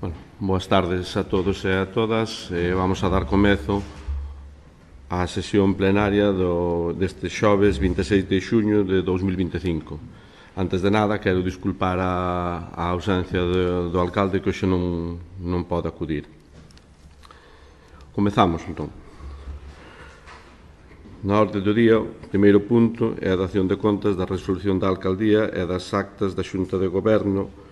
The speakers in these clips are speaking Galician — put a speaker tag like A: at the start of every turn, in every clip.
A: Bueno, boas tardes a todos e a todas. Vamos a dar comezo á sesión plenaria deste xoves 26 de xuño de 2025. Antes de nada, quero disculpar a ausencia do alcalde que hoxe non pode acudir. Comezamos, entón. Na orde do día, o primeiro punto é a dación de contas da resolución da alcaldía e das actas da Xunta de Goberno.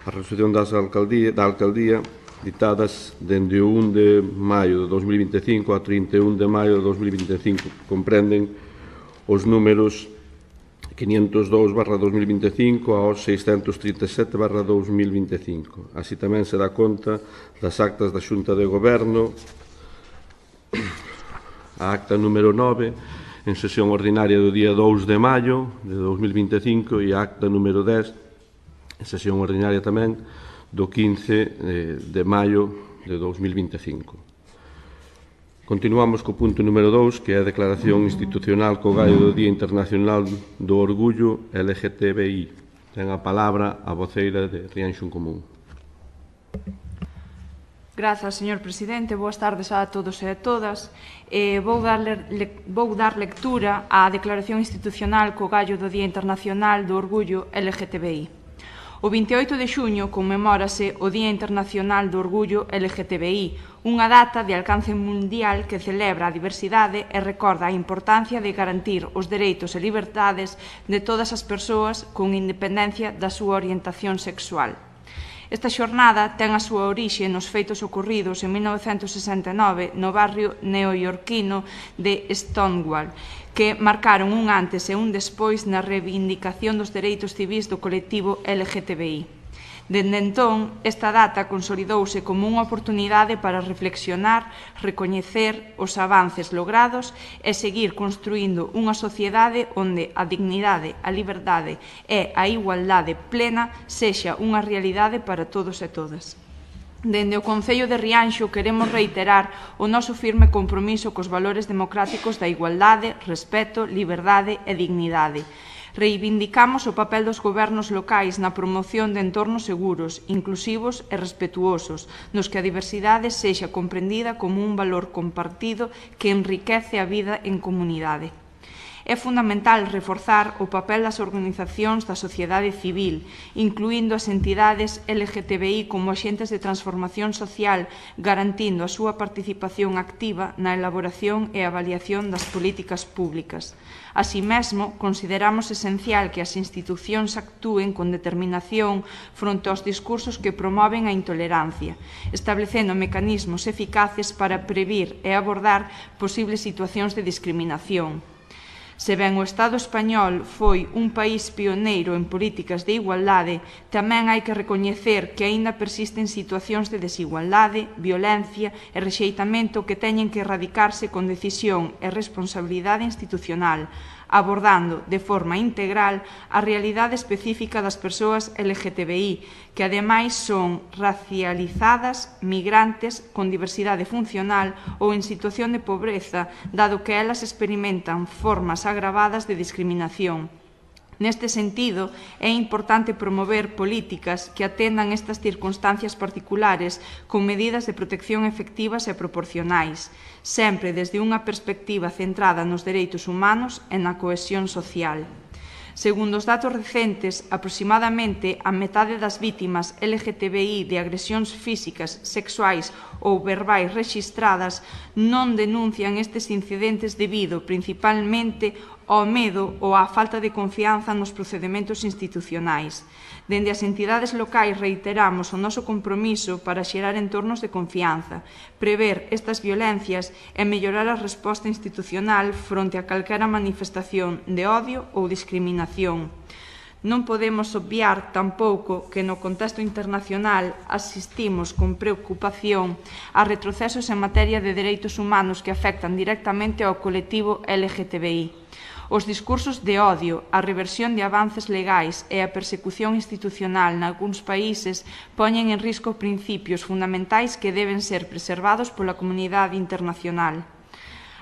A: A resolución da alcaldía ditadas dende o 1 de maio de 2025 a 31 de maio de 2025 comprenden os números 502/2025 aos 637/2025. Así tamén se dá conta das actas da Xunta de Goberno, a acta número 9 en sesión ordinaria do día 2 de maio de 2025 e a acta número 10 en sesión ordinaria tamén do 15 de maio de 2025. Continuamos co punto número 2, que é a declaración institucional co gallo do Día Internacional do Orgullo LGTBI. Ten a palabra a voceira de Rianxo en Común.
B: Grazas, señor presidente. Boas tardes a todos e a todas. Vou dar lectura á declaración institucional co gallo do Día Internacional do Orgullo LGTBI. O 28 de xuño conmemórase o Día Internacional do Orgullo LGTBI, unha data de alcance mundial que celebra a diversidade e recorda a importancia de garantir os dereitos e liberdades de todas as persoas con independencia da súa orientación sexual. Esta xornada ten a súa orixe nos feitos ocorridos en 1969 no barrio neoiorquino de Stonewall, que marcaron un antes e un despois na reivindicación dos dereitos civís do colectivo LGTBI. Dende entón, esta data consolidouse como unha oportunidade para reflexionar, recoñecer os avances logrados e seguir construíndo unha sociedade onde a dignidade, a liberdade e a igualdade plena sexa unha realidade para todos e todas. Dende o Concello de Rianxo queremos reiterar o noso firme compromiso cos valores democráticos da igualdade, respeto, liberdade e dignidade. Reivindicamos o papel dos gobernos locais na promoción de entornos seguros, inclusivos e respetuosos, nos que a diversidade sexa comprendida como un valor compartido que enriquece a vida en comunidade. É fundamental reforzar o papel das organizacións da sociedade civil, incluindo as entidades LGTBI como axentes de transformación social, garantindo a súa participación activa na elaboración e avaliación das políticas públicas. Así mesmo, consideramos esencial que as institucións actúen con determinación fronte aos discursos que promoven a intolerancia, establecendo mecanismos eficaces para previr e abordar posibles situacións de discriminación. Se ben o Estado español foi un país pioneiro en políticas de igualdade, tamén hai que recoñecer que aínda persisten situacións de desigualdade, violencia e rexeitamento que teñen que erradicarse con decisión e responsabilidade institucional, abordando de forma integral a realidade específica das persoas LGTBI, que ademais son racializadas, migrantes, con diversidade funcional ou en situación de pobreza, dado que elas experimentan formas agravadas de discriminación. Neste sentido, é importante promover políticas que atendan estas circunstancias particulares con medidas de protección efectivas e proporcionais, sempre desde unha perspectiva centrada nos dereitos humanos e na cohesión social. Segundo os datos recentes, aproximadamente a metade das vítimas LGTBI de agresións físicas, sexuais ou verbais rexistradas non denuncian estes incidentes debido principalmente ao medo ou á falta de confianza nos procedementos institucionais. Dende as entidades locais reiteramos o noso compromiso para xerar entornos de confianza, prever estas violencias e mellorar a resposta institucional fronte a calquera manifestación de odio ou discriminación. Non podemos obviar tampouco que no contexto internacional asistimos con preocupación a retrocesos en materia de dereitos humanos que afectan directamente ao colectivo LGTBI. Os discursos de odio, a reversión de avances legais e a persecución institucional nalgúns países poñen en risco principios fundamentais que deben ser preservados pola comunidade internacional.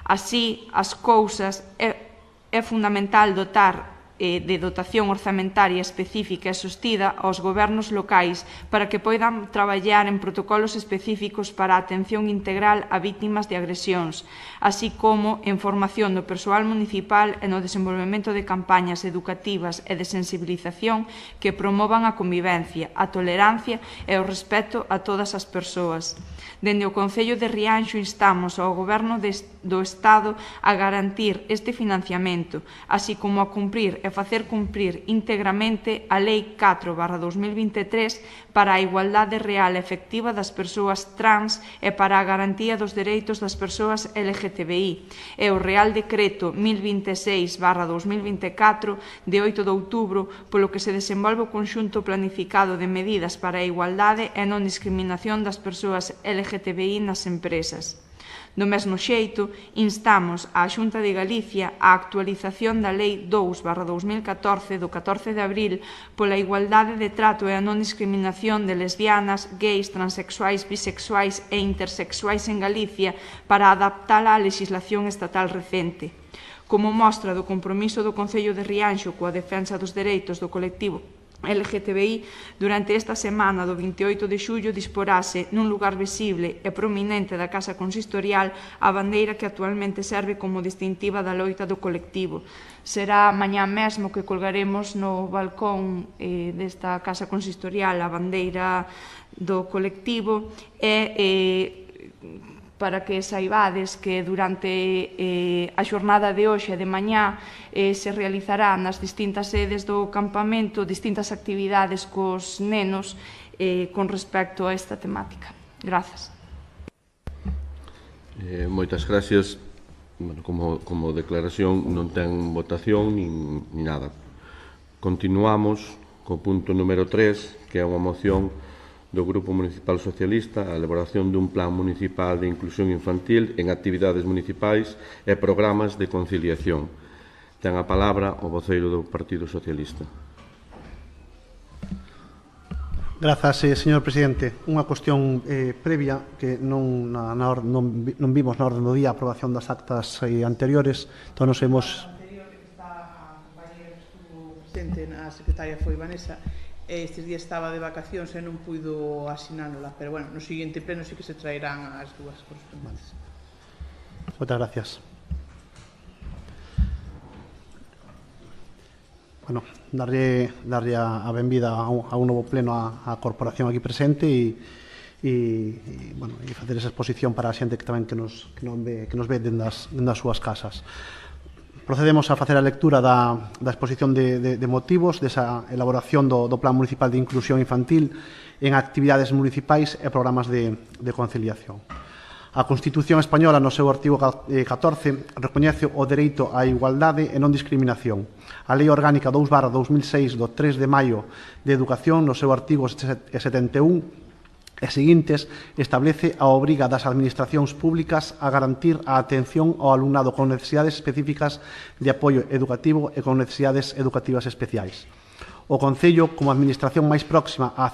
B: Así, as cousas, é fundamental dotar de dotación orzamentaria específica e sostida aos gobernos locais para que poidan traballar en protocolos específicos para a atención integral a vítimas de agresións, así como en formación do persoal municipal e no desenvolvemento de campañas educativas e de sensibilización que promovan a convivencia, a tolerancia e o respeto a todas as persoas. Dende o Concello de Rianxo instamos ao Goberno do Estado a garantir este financiamento, así como a cumprir e facer cumprir íntegramente a Lei 4/2023 para a igualdade real e efectiva das persoas trans e para a garantía dos dereitos das persoas LGTBI e o Real Decreto 1026/2024 de 8 de outubro, polo que se desenvolve o conxunto planificado de medidas para a igualdade e non discriminación das persoas LGTBI nas empresas. Do mesmo xeito, instamos á Xunta de Galicia a actualización da Lei 2/2014 do 14 de abril pola igualdade de trato e a non discriminación de lesbianas, gays, transexuais, bisexuais e intersexuais en Galicia para adaptala á legislación estatal recente. Como mostra do compromiso do Concello de Rianxo coa defensa dos dereitos do colectivo LGTBI, durante esta semana do 28 de xullo disporase nun lugar visible e prominente da Casa Consistorial a bandeira que actualmente serve como distintiva da loita do colectivo. Será mañá mesmo que colgaremos no balcón desta Casa Consistorial a bandeira do colectivo e para que saibades que durante a xornada de hoxe e de mañá se realizará nas distintas sedes do campamento distintas actividades cos nenos con respecto a esta temática. Grazas.
A: Moitas gracias. Bueno, como declaración non ten votación nin nada. Continuamos co punto número 3, que é unha moción do Grupo Municipal Socialista a elaboración dun plan municipal de inclusión infantil en actividades municipais e programas de conciliación. Ten a palabra o voceiro do Partido Socialista.
C: Grazas, señor presidente. Unha cuestión previa que non vimos na orden do día a aprobación das actas anteriores. Entón, nos hemos...
D: A anterior que está a compañera que estuvo presente, a secretaria foi Vanessa, estes días estaba de vacacións e non puido asinálola, pero bueno, no seguinte pleno sí que se traerán as dúas correspondentes.
C: Moitas gracias. Bueno, darlle a benvida a un novo pleno á corporación aquí presente e facer esa exposición para a xente que tamén que nos ve dende as súas casas. Procedemos a facer a lectura da exposición de motivos desa elaboración do Plan Municipal de Inclusión Infantil en actividades municipais e programas de conciliación. A Constitución española, no seu artigo 14, recoñece o dereito á igualdade e non discriminación. A Lei Orgánica 2/2006 do 3 de maio de Educación, no seu artigo 71, e seguintes, establece a obriga das administracións públicas a garantir a atención ao alumnado con necesidades específicas de apoio educativo e con necesidades educativas especiais. O Concello, como administración máis próxima á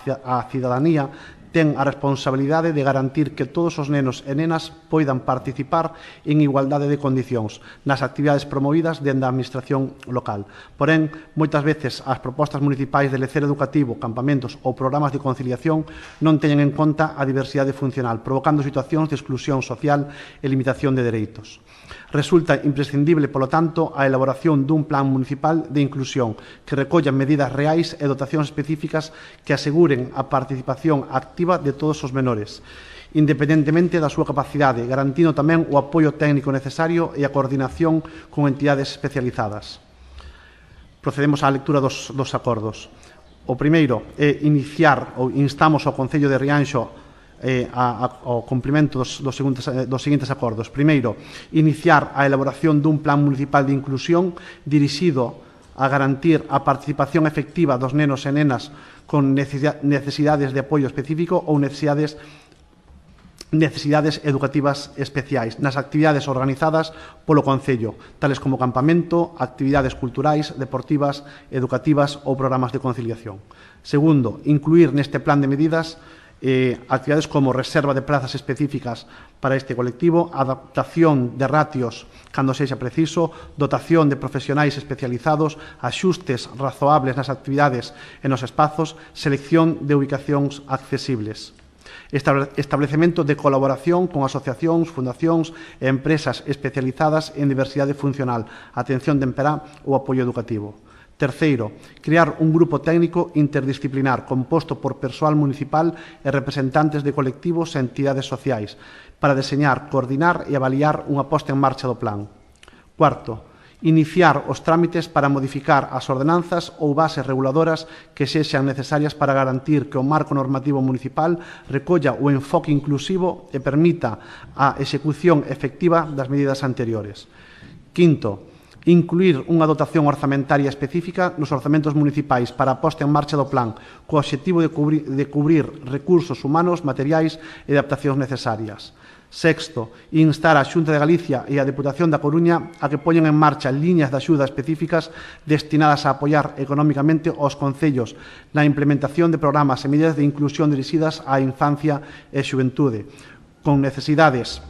C: cidadanía, ten a responsabilidade de garantir que todos os nenos e nenas poidan participar en igualdade de condicións nas actividades promovidas dende a administración local. Porén, moitas veces as propostas municipais de lecer educativo, campamentos ou programas de conciliación non teñen en conta a diversidade funcional, provocando situacións de exclusión social e limitación de dereitos. Resulta imprescindible, polo tanto, a elaboración dun plan municipal de inclusión que recolla medidas reais e dotacións específicas que aseguren a participación activa de todos os menores, independentemente da súa capacidade, garantindo tamén o apoio técnico necesario e a coordinación con entidades especializadas. Procedemos á lectura dos acordos. O primeiro é iniciar, ou instamos ao Concello de Rianxo ao cumprimento dos seguintes acordos. Primeiro, iniciar a elaboración dun plan municipal de inclusión dirixido a garantir a participación efectiva dos nenos e nenas con necesidades de apoio específico ou necesidades educativas especiais nas actividades organizadas polo Concello, tales como campamento, actividades culturais, deportivas, educativas ou programas de conciliación. Segundo, incluir neste plan de medidas actividades como reserva de plazas específicas para este colectivo, adaptación de ratios cando sexa preciso, dotación de profesionais especializados, axustes razoables nas actividades e nos espazos, selección de ubicacións accesibles. Establecemento de colaboración con asociacións, fundacións e empresas especializadas en diversidade funcional, atención temperá ou apoio educativo. Terceiro, crear un grupo técnico interdisciplinar composto por persoal municipal e representantes de colectivos e entidades sociais para deseñar, coordinar e avaliar unha posta en marcha do plan. Cuarto, iniciar os trámites para modificar as ordenanzas ou bases reguladoras que sexan necesarias para garantir que o marco normativo municipal recolla o enfoque inclusivo e permita a execución efectiva das medidas anteriores. Quinto, incluir unha dotación orzamentaria específica nos orzamentos municipais para a posta en marcha do plan, co obxectivo de cubrir recursos humanos, materiais e adaptacións necesarias. Sexto, instar a Xunta de Galicia e a Deputación da Coruña a que poñan en marcha liñas de axuda específicas destinadas a apoiar económicamente aos concellos na implementación de programas e medidas de inclusión dirixidas á infancia e xuventude, con necesidades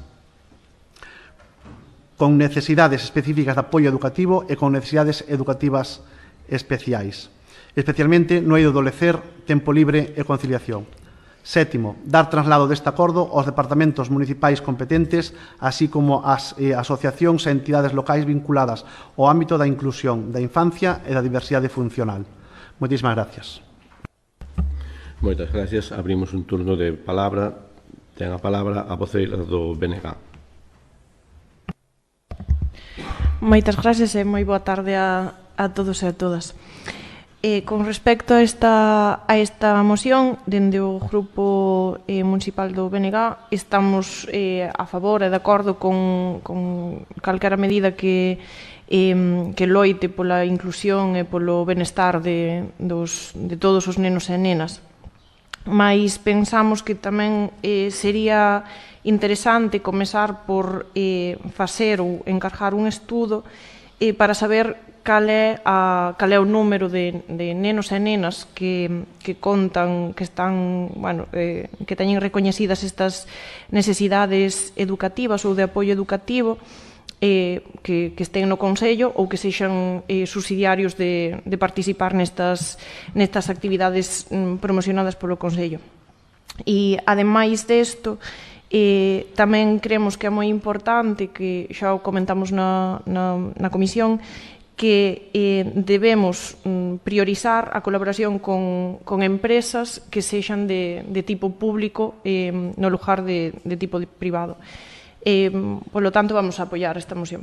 C: específicas de apoio educativo e con necesidades educativas especiais, especialmente no eido adolecer, tempo libre e conciliación. Sétimo, dar traslado deste acordo aos departamentos municipais competentes, así como ás asociacións e entidades locais vinculadas ao ámbito da inclusión, da infancia e da diversidade funcional. Moitísimas gracias.
A: Moitas gracias. Abrimos un turno de palabra. Ten a palabra a voceira do BNG.
E: Moitas gracias e moi boa tarde a todos e a todas. Con respecto a esta moción, dende o Grupo Municipal do BNG, estamos a favor e de acordo con calquera medida que loite pola inclusión e polo benestar de todos os nenos e nenas. Mais pensamos que tamén sería interesante comezar por facer ou encargar un estudo para saber cal é o número de nenos e nenas que contan, que están, que teñen recoñecidas estas necesidades educativas ou de apoio educativo, que estén no Consello ou que sexan subsidiarios de participar nestas actividades promocionadas polo Consello. E, ademais desto, tamén creemos que é moi importante, que xa o comentamos na comisión, que debemos priorizar a colaboración con empresas que sexan de tipo público no lugar de tipo privado. Polo tanto, vamos a apoiar esta moción.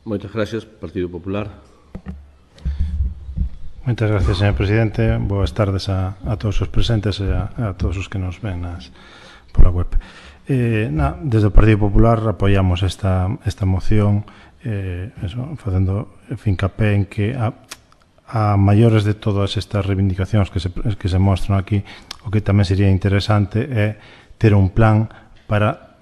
A: Moitas gracias, Partido Popular.
F: Moitas gracias, señor presidente. Boas tardes a todos os presentes e a todos os que nos ven pola web. Desde o Partido Popular apoiamos esta moción, facendo fincapé en que a maiores de todas estas reivindicacións que se mostran aquí, o que tamén sería interesante é ter un plan para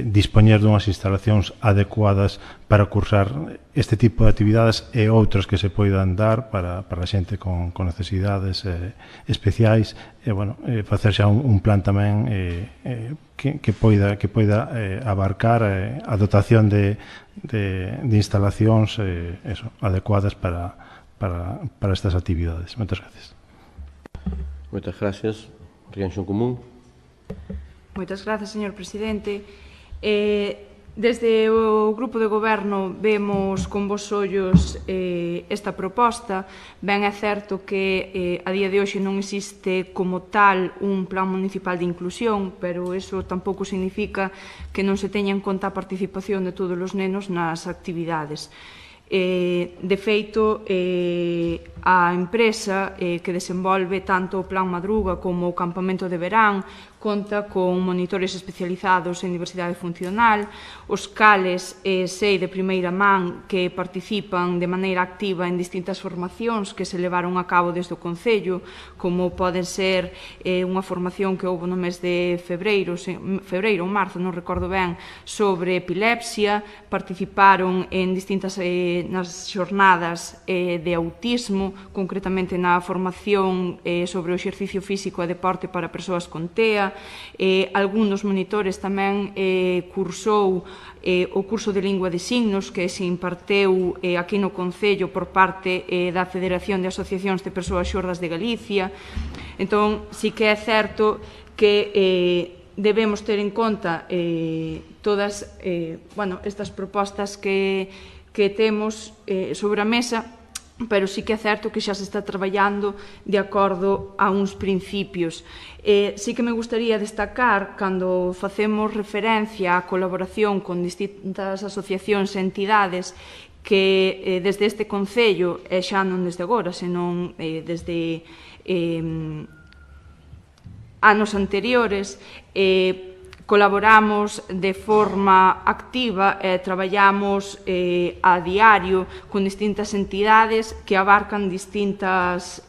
F: dispoñer dunhas instalacións adecuadas para cursar este tipo de actividades e outras que se poidan dar para a xente con necesidades especiais, e, facer xa un plan tamén que poida abarcar a dotación de instalacións adecuadas para estas actividades. Moitas gracias.
A: Moitas gracias. Rianxo Común.
B: Moitas grazas, señor presidente. Desde o Grupo de Goberno vemos con bons ollos esta proposta. Ben é certo que a día de hoxe non existe como tal un plan municipal de inclusión, pero eso tampouco significa que non se teña en conta a participación de todos os nenos nas actividades. De feito, a empresa que desenvolve tanto o Plan Madruga como o Campamento de Verán conta con monitores especializados en diversidade funcional, os cales sei de primeira man que participan de maneira activa en distintas formacións que se levaron a cabo desde o Concello, como poden ser unha formación que houve no mes de febreiro ou marzo, non recordo ben, sobre epilepsia. Participaron en distintas nas xornadas de autismo, concretamente na formación sobre o exercicio físico e deporte para persoas con TEA. Algún dos monitores tamén cursou o curso de lingua de signos que se imparteu aquí no Concello por parte da Federación de Asociacións de Persoas Xordas de Galicia. Entón, sí que é certo que debemos ter en conta todas estas propostas que temos sobre a mesa, pero sí que é certo que xa se está traballando de acordo a uns principios. Sí que me gustaría destacar, cando facemos referencia á colaboración con distintas asociacións e entidades, que desde este Concello, e xa non desde agora, senón desde anos anteriores, colaboramos de forma activa e traballamos a diario con distintas entidades que abarcan distintas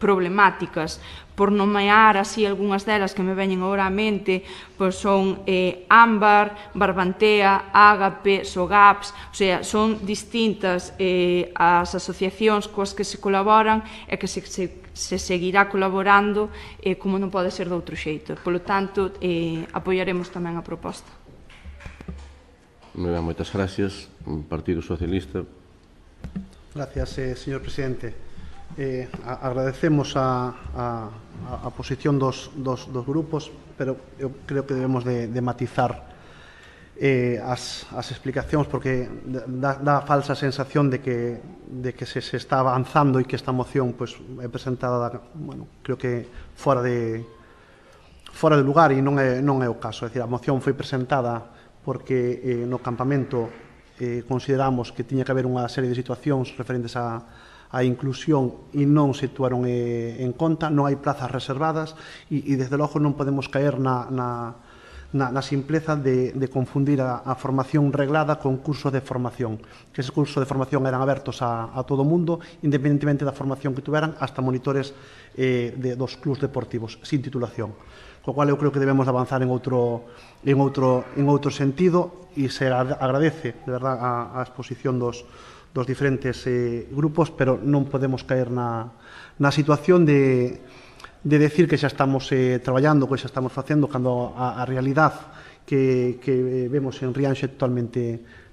B: problemáticas. Por nomear así algunhas delas que me veñen agora á mente, pois son Ámbar, Barbantea, Ágape, Sogaps, o sea, son distintas as asociacións coas que se colaboran e que se seguirá colaborando como non pode ser de outro xeito. Polo tanto, apoiaremos tamén a proposta.
A: Moi ben, moitas gracias. Partido Socialista.
C: Gracias, señor presidente. Agradecemos a posición dos grupos, pero eu creo que debemos de matizar as explicacións, porque dá a falsa sensación de que se está avanzando e que esta moción é presentada, creo que fora de lugar, e non é o caso. É dicir, a moción foi presentada porque no campamento consideramos que tiña que haber unha serie de situacións referentes a inclusión e non se situaron en conta, non hai plazas reservadas e desde logo non podemos caer na simpleza de confundir a formación reglada con cursos de formación, que esos cursos de formación eran abertos a todo o mundo, independentemente da formación que tuveran, hasta monitores dos clubs deportivos, sin titulación. Co cual eu creo que debemos avanzar en outro sentido, e se agradece, de verdad, a exposición dos diferentes grupos, pero non podemos caer na situación de decir que xa estamos traballando, que xa estamos facendo, cando a realidade que vemos en Rianxo é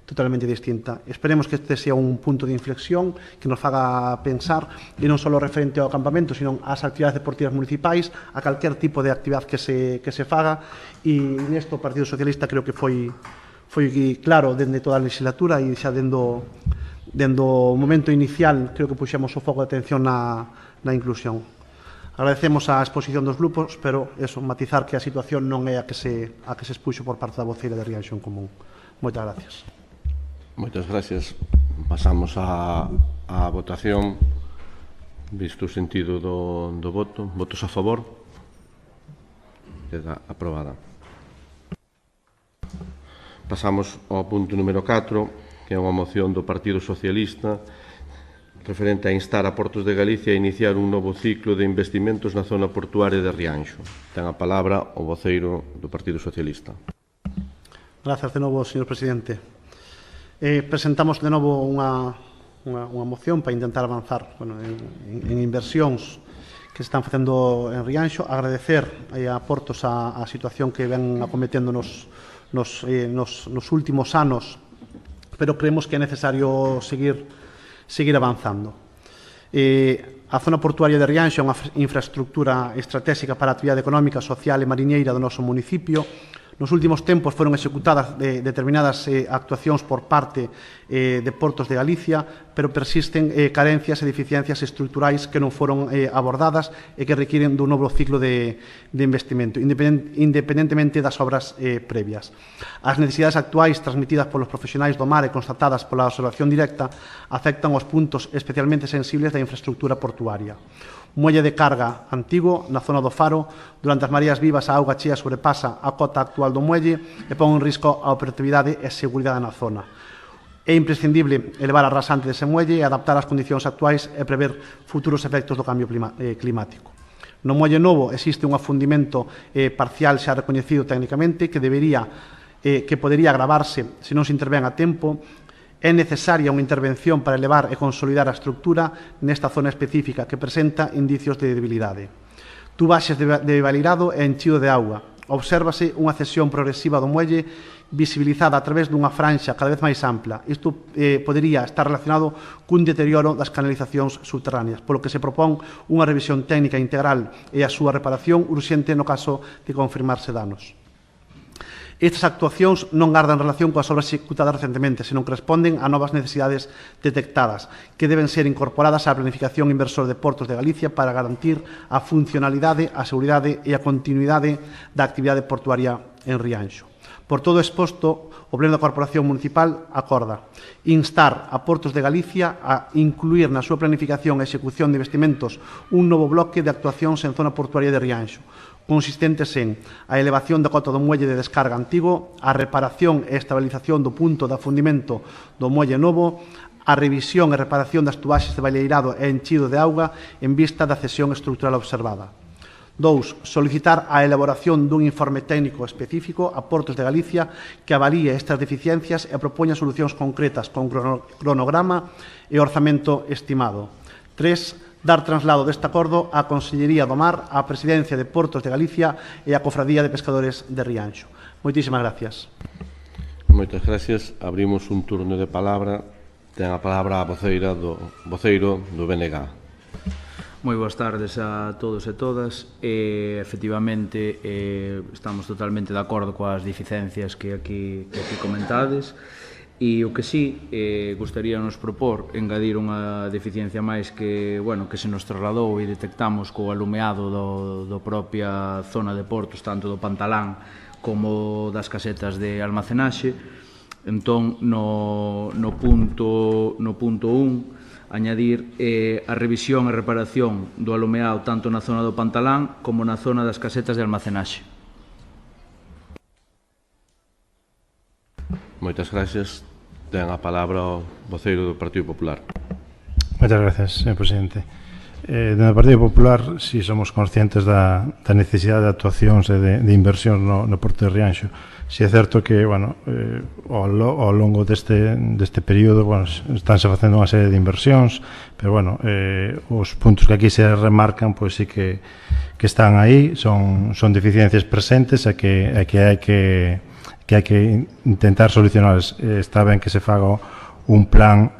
C: totalmente distinta. Esperemos que este sea un punto de inflexión que nos faga pensar, e non só referente ao campamento, sino ás actividades deportivas municipais, a calquer tipo de actividade que se faga, e nesto o Partido Socialista creo que foi claro dende toda a legislatura, e xa dendo o momento inicial creo que puxemos o foco de atención na inclusión. Agradecemos a exposición dos grupos, pero matizar que a situación non é a que se expuxo por parte da voceira de Rianxo en Común. Moitas gracias.
A: Moitas gracias. Pasamos á votación, visto o sentido do voto. Votos a favor? Queda aprobada. Pasamos ao punto número 4, que é unha moción do Partido Socialista referente a instar a Portos de Galicia a iniciar un novo ciclo de investimentos na zona portuaria de Rianxo. Ten a palabra o voceiro do Partido Socialista.
C: Gracias de novo, señor presidente. Presentamos de novo unha moción para intentar avanzar en inversións que se están facendo en Rianxo. Agradecer a Portos a situación que ven acometendo nos últimos anos, pero creemos que é necesario seguir avanzando. A zona portuaria de Rianxo é unha infraestructura estratégica para a actividade económica, social e mariñeira do noso municipio. Nos últimos tempos foron executadas determinadas actuacións por parte de Portos de Galicia, pero persisten carencias e deficiencias estruturais que non foron abordadas e que requiren dun novo ciclo de investimento, independentemente das obras previas. As necesidades actuais transmitidas polos profesionais do mar e constatadas pola observación directa afectan os puntos especialmente sensibles da infraestructura portuaria. Muelle de carga antigo na zona do Faro, durante as mareas vivas a auga chea sobrepasa a cota actual do muelle e pon en risco a operatividade e seguridade na zona. É imprescindible elevar a rasante dese muelle e adaptar as condicións actuais e prever futuros efectos do cambio climático. No muelle novo existe un afundimento parcial xa recoñecido técnicamente que podería agravarse se non se intervén a tempo, É necesaria unha intervención para elevar e consolidar a estructura nesta zona específica que presenta indicios de debilidade. Tubaxes de baleirado e enchido de auga. Obsérvase unha cesión progresiva do muelle visibilizada a través dunha franxa cada vez máis ampla. Isto podería estar relacionado cun deterioro das canalizacións subterráneas, polo que se propón unha revisión técnica integral e a súa reparación urxente no caso de confirmarse danos. Estas actuacións non gardan relación coas obras executadas recentemente, senón que responden a novas necesidades detectadas, que deben ser incorporadas á planificación inversor de Portos de Galicia para garantir a funcionalidade, a seguridade e a continuidade da actividade portuaria en Rianxo. Por todo exposto, o Pleno da Corporación Municipal acorda instar a Portos de Galicia a incluir na súa planificación e execución de investimentos un novo bloque de actuacións en zona portuaria de Rianxo, consistentes en a elevación da cota do muelle de descarga antigo, a reparación e estabilización do punto de afundimento do muelle novo, a revisión e reparación das tubaxes de baleirado e enchido de auga en vista da cesión estrutural observada. 2. Solicitar a elaboración dun informe técnico específico a Portos de Galicia que avalíe estas deficiencias e propoña solucións concretas con cronograma e orzamento estimado. 3. Dar traslado deste acordo á Consellería do Mar, á Presidencia de Portos de Galicia e á Cofradía de Pescadores de Rianxo. Moitísimas gracias.
A: Moitas gracias. Abrimos un turno de palabra. Ten a palabra a voceiro do BNG.
G: Moi boas tardes a todos e todas. Efectivamente, estamos totalmente de acordo coas deficiencias que aquí comentades. E o que sí, gustaríanos propor engadir unha deficiencia máis que, bueno, que se nos trasladou e detectamos co alumeado do propia zona de portos, tanto do Pantalán como das casetas de almacenaxe. Entón, no punto 1, añadir a revisión e reparación do alumeado tanto na zona do Pantalán como na zona das casetas de almacenaxe.
A: Moitas gracias. Ten a palabra o voceiro do Partido Popular.
F: Moitas gracias, señor presidente. No Partido Popular, si somos conscientes da necesidade de actuacións e de inversión no Porto de Rianxo. Si é certo que, bueno, ao longo deste período, bueno, estánse facendo unha serie de inversións, pero, bueno, os puntos que aquí se remarcan, pois sí que están aí, son deficiencias presentes e que hai que intentar solucionar. Está ben que se faga un plan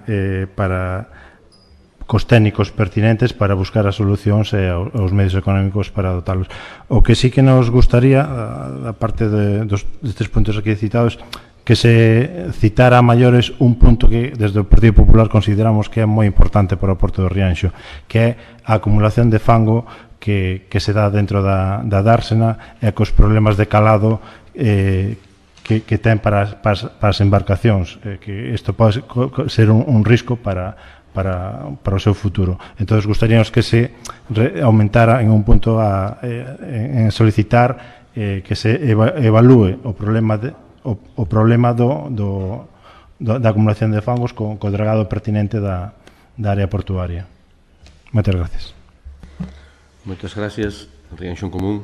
F: cos técnicos pertinentes para buscar as solucións e os medios económicos para dotarlos. O que sí que nos gustaría, a parte destes puntos aquí citados, que se citara a maiores un punto que desde o Partido Popular consideramos que é moi importante para o Porto de Rianxo, que é a acumulación de fango que se dá dentro da dársena e cos problemas de calado que ten para as embarcacións, que isto pode ser un risco para o seu futuro. Entón, gustaríamos que se aumentara en un punto en solicitar que se evalúe o problema da acumulación de fangos co dragado pertinente da área portuaria. Moitas gracias.
A: Moitas gracias. Rianxo en Común.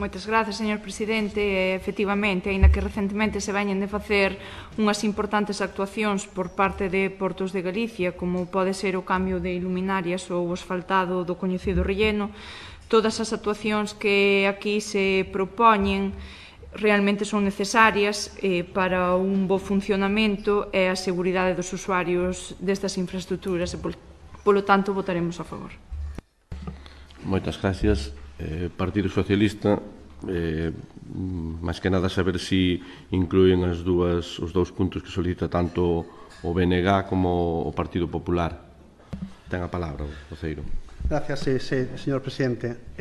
B: Moitas grazas, señor presidente. Efectivamente, aínda que recentemente se veñen de facer unhas importantes actuacións por parte de Portos de Galicia, como pode ser o cambio de iluminarias ou o asfaltado do coñecido relleno, todas as actuacións que aquí se propoñen realmente son necesarias para un bo funcionamento e a seguridade dos usuarios destas infraestructuras e, polo tanto, votaremos a favor.
A: Moitas gracias. Partido Socialista, máis que nada saber se inclúen os dous puntos que solicita tanto o BNG como o Partido Popular. Ten a palabra o voceiro.
C: Gracias, señor presidente.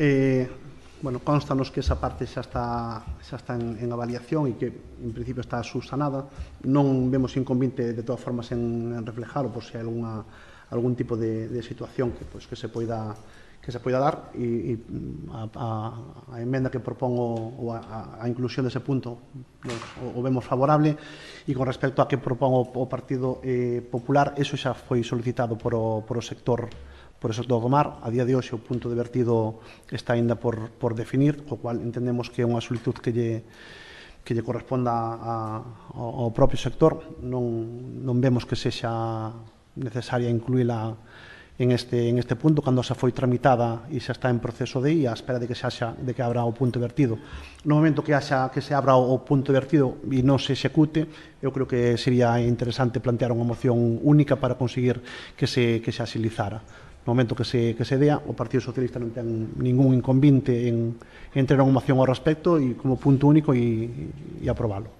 C: Bueno, constanos que esa parte xa está en avaliación e que en principio está subsanada. Non vemos inconveniente de todas formas en reflejar ou por se hai algún tipo de situación que se poida dar, e a emenda que propongo ou a inclusión dese punto o vemos favorable. E con respecto a que propongo o Partido Popular, eso xa foi solicitado por o sector do mar. A día de hoxe o punto de vertido está aínda por definir, co cual entendemos que é unha solicitud que que lle corresponda ao propio sector, non vemos que sexa necesaria incluíla en este punto, cando xa foi tramitada e xa está en proceso de a espera de que abra o punto vertido. No momento que se abra o punto vertido e non se execute, eu creo que sería interesante plantear unha moción única para conseguir que se agilizara. No momento que se dea, o Partido Socialista non ten ningún inconvinte en ter unha moción ao respecto e como punto único e aprobalo.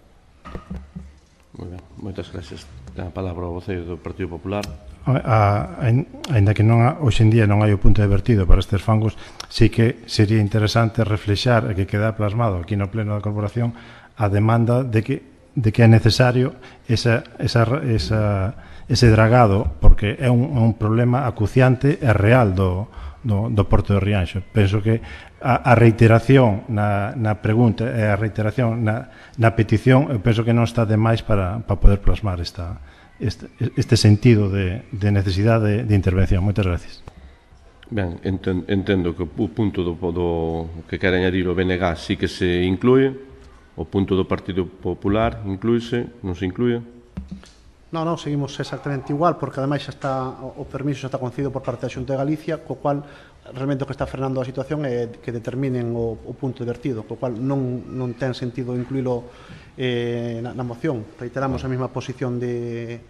A: Moi ben, moitas gracias. Ten a palabra o voceiro do Partido Popular.
F: Ainda que hoxe en día non hai o punto de vertido para estes fangos, sí que sería interesante reflexar e que queda plasmado aquí no Pleno da Corporación a demanda de que é necesario ese dragado, porque é un problema acuciante e real do Porto de Rianxo. Penso que a reiteración na pregunta e a reiteración na petición, eu penso que non está de máis para poder plasmar este sentido de necesidade de intervención. Moitas gracias.
A: Ben, entendo que o punto do que quere añadir o BNG sí que se inclúe, o punto do Partido Popular inclúese, non se inclúe?
C: Non, seguimos exactamente igual, porque ademais o permiso xa está concedido por parte da Xunta de Galicia, co cual realmente o que está frenando a situación é que determinen o punto de vertido, co cual non ten sentido incluílo na moción. Reiteramos a mesma posición de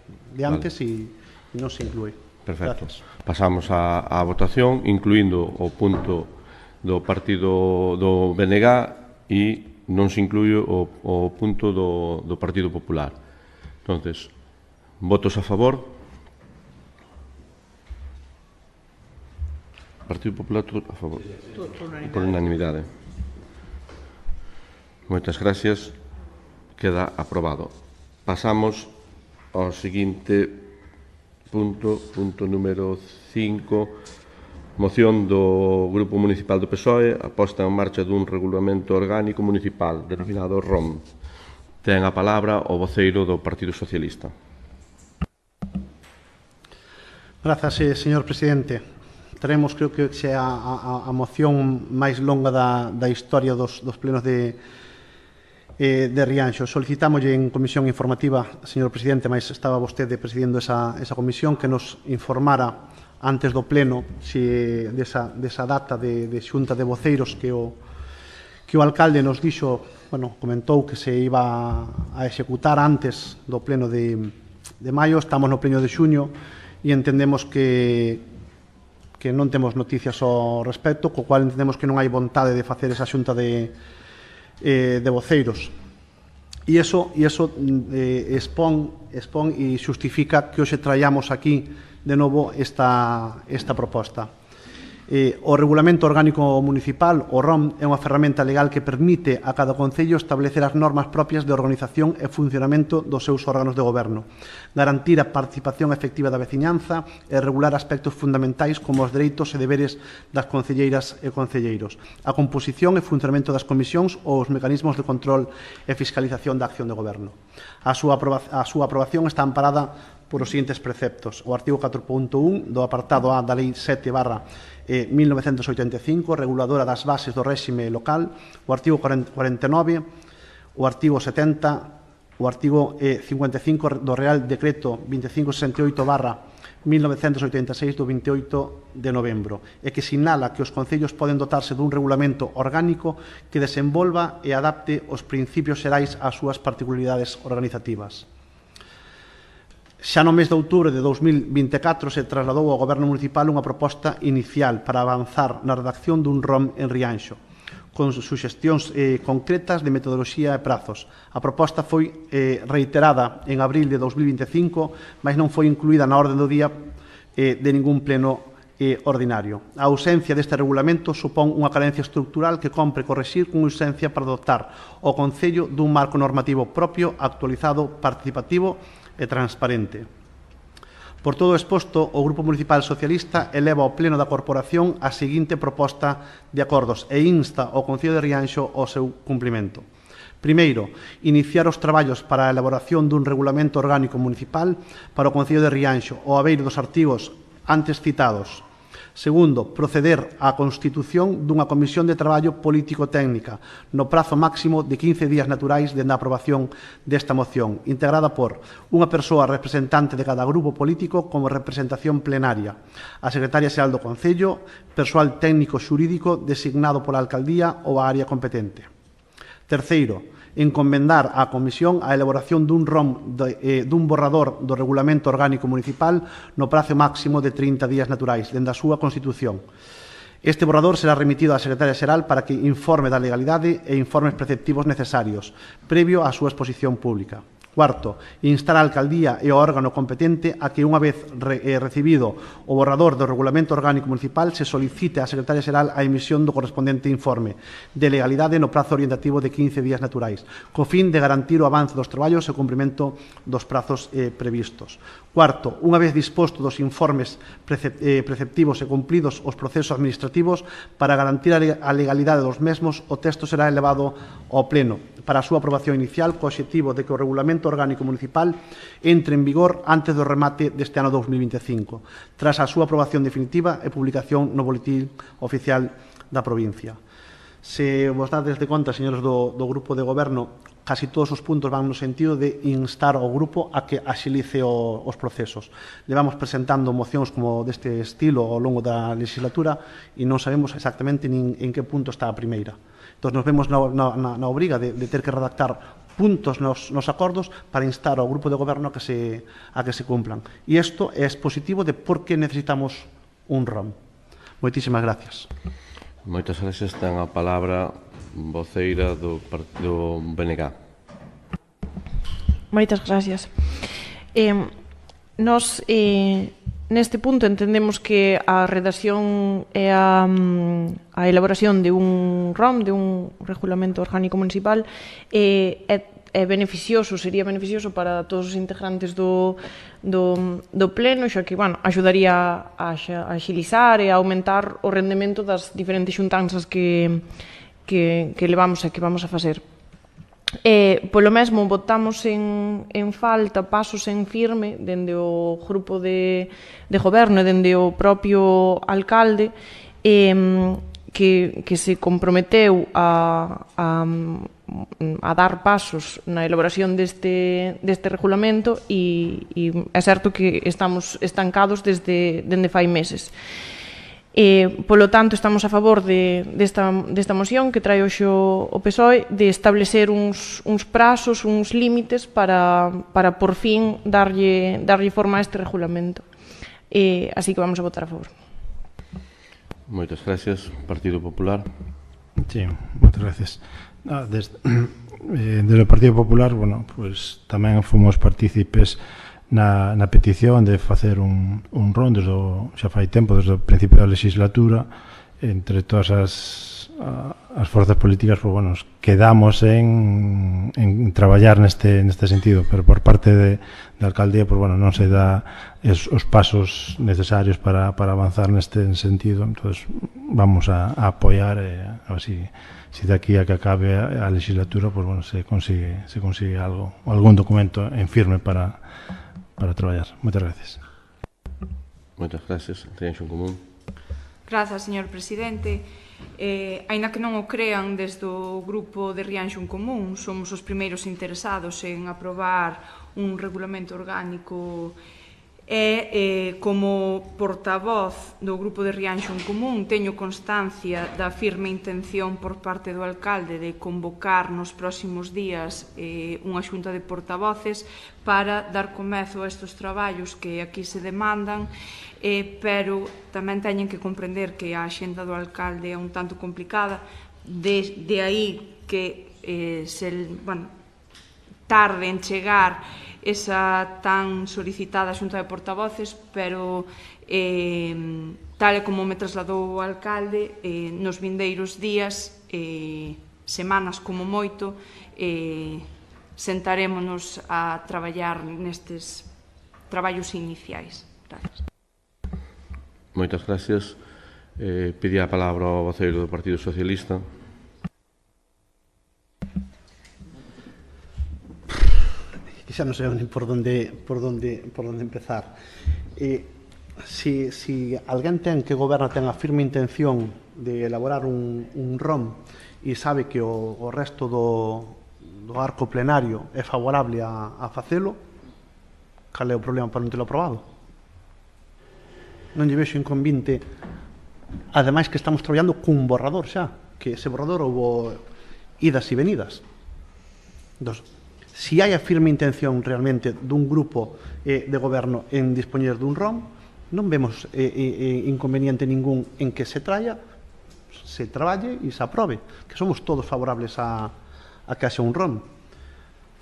C: antes e non se inclúe.
A: Perfecto.
C: Gracias.
A: Pasamos á votación, incluindo o punto do partido do BNG e non se inclúe o punto do Partido Popular. Entonces, votos a favor? Partido Popular a favor? Por unanimidade. Moitas gracias. Queda aprobado. Pasamos ao seguinte punto número 5, moción do Grupo Municipal do PSOE, a posta en marcha dun regulamento orgánico municipal denominado ROM. Ten a palabra o voceiro do Partido Socialista.
C: Grazas, señor presidente. Teremos, creo que é a moción máis longa da historia dos plenos de Rianxo. Solicitamos en comisión informativa, señor presidente, mas estaba vostede presidindo esa comisión, que nos informara antes do pleno desa data de xunta de voceiros que o alcalde nos dixo, comentou que se iba a executar antes do pleno de maio. Estamos no pleno de xuño e entendemos que non temos noticias ao respecto, co cual entendemos que non hai vontade de facer esa xunta de voceiros. E iso expón e xustifica que hoxe traíamos aquí de novo esta proposta. O Regulamento Orgánico Municipal, o ROM, é unha ferramenta legal que permite a cada concello establecer as normas propias de organización e funcionamento dos seus órganos de goberno, garantir a participación efectiva da veciñanza e regular aspectos fundamentais como os dereitos e deberes das concelleiras e concelleiros, a composición e funcionamento das comisións ou os mecanismos de control e fiscalización da acción de goberno. A súa aprobación está amparada por os seguintes preceptos: o artigo 4.1 do apartado A da Lei 7/1985, reguladora das bases do réxime local, o artigo 49, o artigo 70, o artigo 55 do Real Decreto 2568/1986 do 28 de novembro, e que sinala que os concellos poden dotarse dun regulamento orgánico que desenvolva e adapte os principios xerais ás súas particularidades organizativas. Xa no mes de outubro de 2024 se trasladou ao Goberno Municipal unha proposta inicial para avanzar na redacción dun ROM en Rianxo, con suxestións concretas de metodoloxía e prazos. A proposta foi reiterada en abril de 2025, mas non foi incluída na orde do día de ningún pleno ordinario. A ausencia deste regulamento supón unha carencia estructural que compre correxir con urxencia para dotar o Concello dun marco normativo propio, actualizado, participativo e transparente. Por todo o exposto, o Grupo Municipal Socialista eleva ao Pleno da Corporación a seguinte proposta de acordos e insta ao Concello de Rianxo ao seu cumprimento. Primeiro, iniciar os traballos para a elaboración dun regulamento orgánico municipal para o Concello de Rianxo, ao abeiro dos artigos antes citados. Segundo, proceder á constitución dunha comisión de traballo político-técnica no prazo máximo de 15 días naturais dende a aprobación desta moción, integrada por unha persoa representante de cada grupo político como representación plenaria, a secretaria xeral do Concello, persoal técnico xurídico designado pola alcaldía ou a área competente. Terceiro, encomendar á Comisión a elaboración dun borrador do Regulamento Orgánico Municipal no prazo máximo de 30 días naturais dende a súa constitución. Este borrador será remitido á Secretaria Xeral para que informe da legalidade e informes preceptivos necesarios, previo á súa exposición pública. Cuarto, instar a alcaldía e ao órgano competente a que, unha vez recibido o borrador do Regulamento Orgánico Municipal, se solicite á Secretaria Xeral a emisión do correspondente informe de legalidade no prazo orientativo de 15 días naturais, co fin de garantir o avance dos traballos e o cumprimento dos prazos previstos. Cuarto, unha vez disposto dos informes preceptivos e cumplidos os procesos administrativos para garantir a legalidade dos mesmos, o texto será elevado ao Pleno para a súa aprobación inicial co obxectivo de que o Regulamento Orgánico Municipal entre en vigor antes do remate deste ano 2025, tras a súa aprobación definitiva e publicación no Boletín Oficial da provincia. Se vos dades de conta, señores do Grupo de Goberno, casi todos os puntos van no sentido de instar ao grupo a que axilice os procesos. Levamos presentando mocións como deste estilo ao longo da legislatura e non sabemos exactamente nin en que punto está a primeira. Entón, nos vemos na obriga de ter que redactar puntos nos acordos para instar ao Grupo de Goberno a que se cumplan. E isto é expositivo de por que necesitamos un ROM. Moitísimas gracias.
A: Moitas gracias. Ten a palabra voceira do BNG.
E: Moitas gracias. Nos, neste punto, entendemos que a redacción e a elaboración de un ROM, de un Regulamento Orgánico Municipal, é beneficioso, sería beneficioso para todos os integrantes do Pleno, xa que, bueno, axudaría a axilizar e a aumentar o rendemento das diferentes xuntanzas que levamos e que vamos a facer. Polo mesmo, votamos en falta pasos en firme dende o grupo de goberno e dende o propio alcalde que se comprometeu a dar pasos na elaboración deste regulamento e é certo que estamos estancados dende fai meses. Polo tanto, estamos a favor desta moción que trae hoxe o PSOE de establecer uns prazos, uns límites para por fin darlle forma a este regulamento. Así que vamos a votar a favor.
A: Moitas gracias. Partido Popular.
F: Sí, moitas gracias. Desde o Partido Popular, bueno, pues tamén fomos partícipes na petición de facer un ROM xa fai tempo, desde o principio da legislatura, entre todas as forzas políticas, pues, bueno, quedamos en traballar neste sentido, pero por parte da alcaldía, pues, bueno, non se dá os pasos necesarios para avanzar neste sentido. Entonces vamos a apoiar a ver si de aquí a que acabe a legislatura, pues, bueno, se consigue algún documento en firme para traballar. Moitas gracias.
A: Moitas gracias. Rianxo en Común.
B: Grazas, señor presidente. Aínda que non o crean, desde o grupo de Rianxo en Común somos os primeiros interesados en aprobar un regulamento orgánico e como portavoz do grupo de Rianxo en Común teño constancia da firme intención por parte do alcalde de convocar nos próximos días unha xunta de portavoces para dar comezo a estes traballos que aquí se demandan, pero tamén teñen que comprender que a axenda do alcalde é un tanto complicada, de aí que tarde en chegar esa tan solicitada xunta de portavoces, pero tal e como me trasladou o alcalde, nos vindeiros días, semanas como moito, sentarémonos a traballar nestes traballos iniciais. Gracias.
A: Moitas gracias. Pedía a palabra ao voceiro do Partido Socialista.
C: Xa non sei por onde empezar. si alguén ten que goberna ten a firme intención de elaborar un ROM e sabe que o resto do arco plenario é favorable a facelo, cal é o problema para non telo aprobado? Non lle vexo inconvinte, ademais que estamos traballando cun borrador xa, que ese borrador houve idas e venidas. Entón, si hai a firme intención realmente dun grupo de goberno en dispoñer dun ROM, non vemos inconveniente ningún en que se traballe e se aprobe, que somos todos favorables a que haxe un ROM.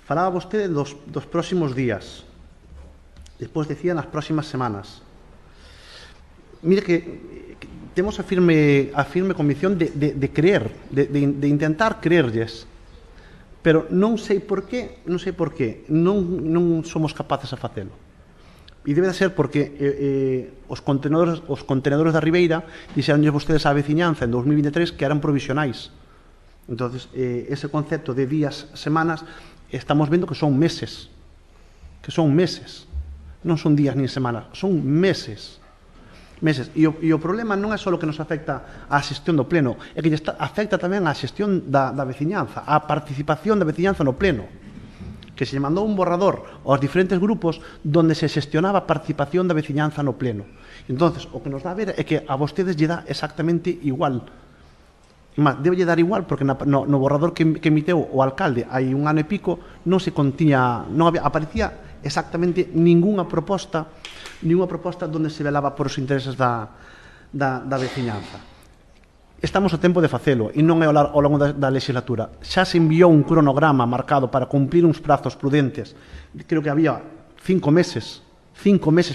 C: Falaba vostede dos próximos días, despois decía nas próximas semanas. Mire que temos a firme convicción de creer, de intentar creerlles, pero non sei por qué non somos capaces a facelo. E debe de ser porque os contenedores da Ribeira dixeronlles vostedes á veciñanza en 2023 que eran provisionais. Entón, ese concepto de días, semanas, estamos vendo que son meses. Non son días nin semanas, son meses. E o problema non é só que nos afecta á xestión do pleno, é que afecta tamén á xestión da veciñanza, á participación da veciñanza no pleno, que se mandou un borrador aos diferentes grupos donde se xestionaba a participación da veciñanza no pleno. Entón, o que nos dá a ver é que a vostedes lle dá exactamente igual. Debe lle dar igual porque no borrador que emiteu o alcalde hai un ano e pico non aparecía exactamente ninguna proposta donde se velaba por os intereses da veciñanza. Estamos a tempo de facelo e non é ao longo da legislatura. Xa se enviou un cronograma marcado para cumplir uns prazos prudentes. Creo que había 5 meses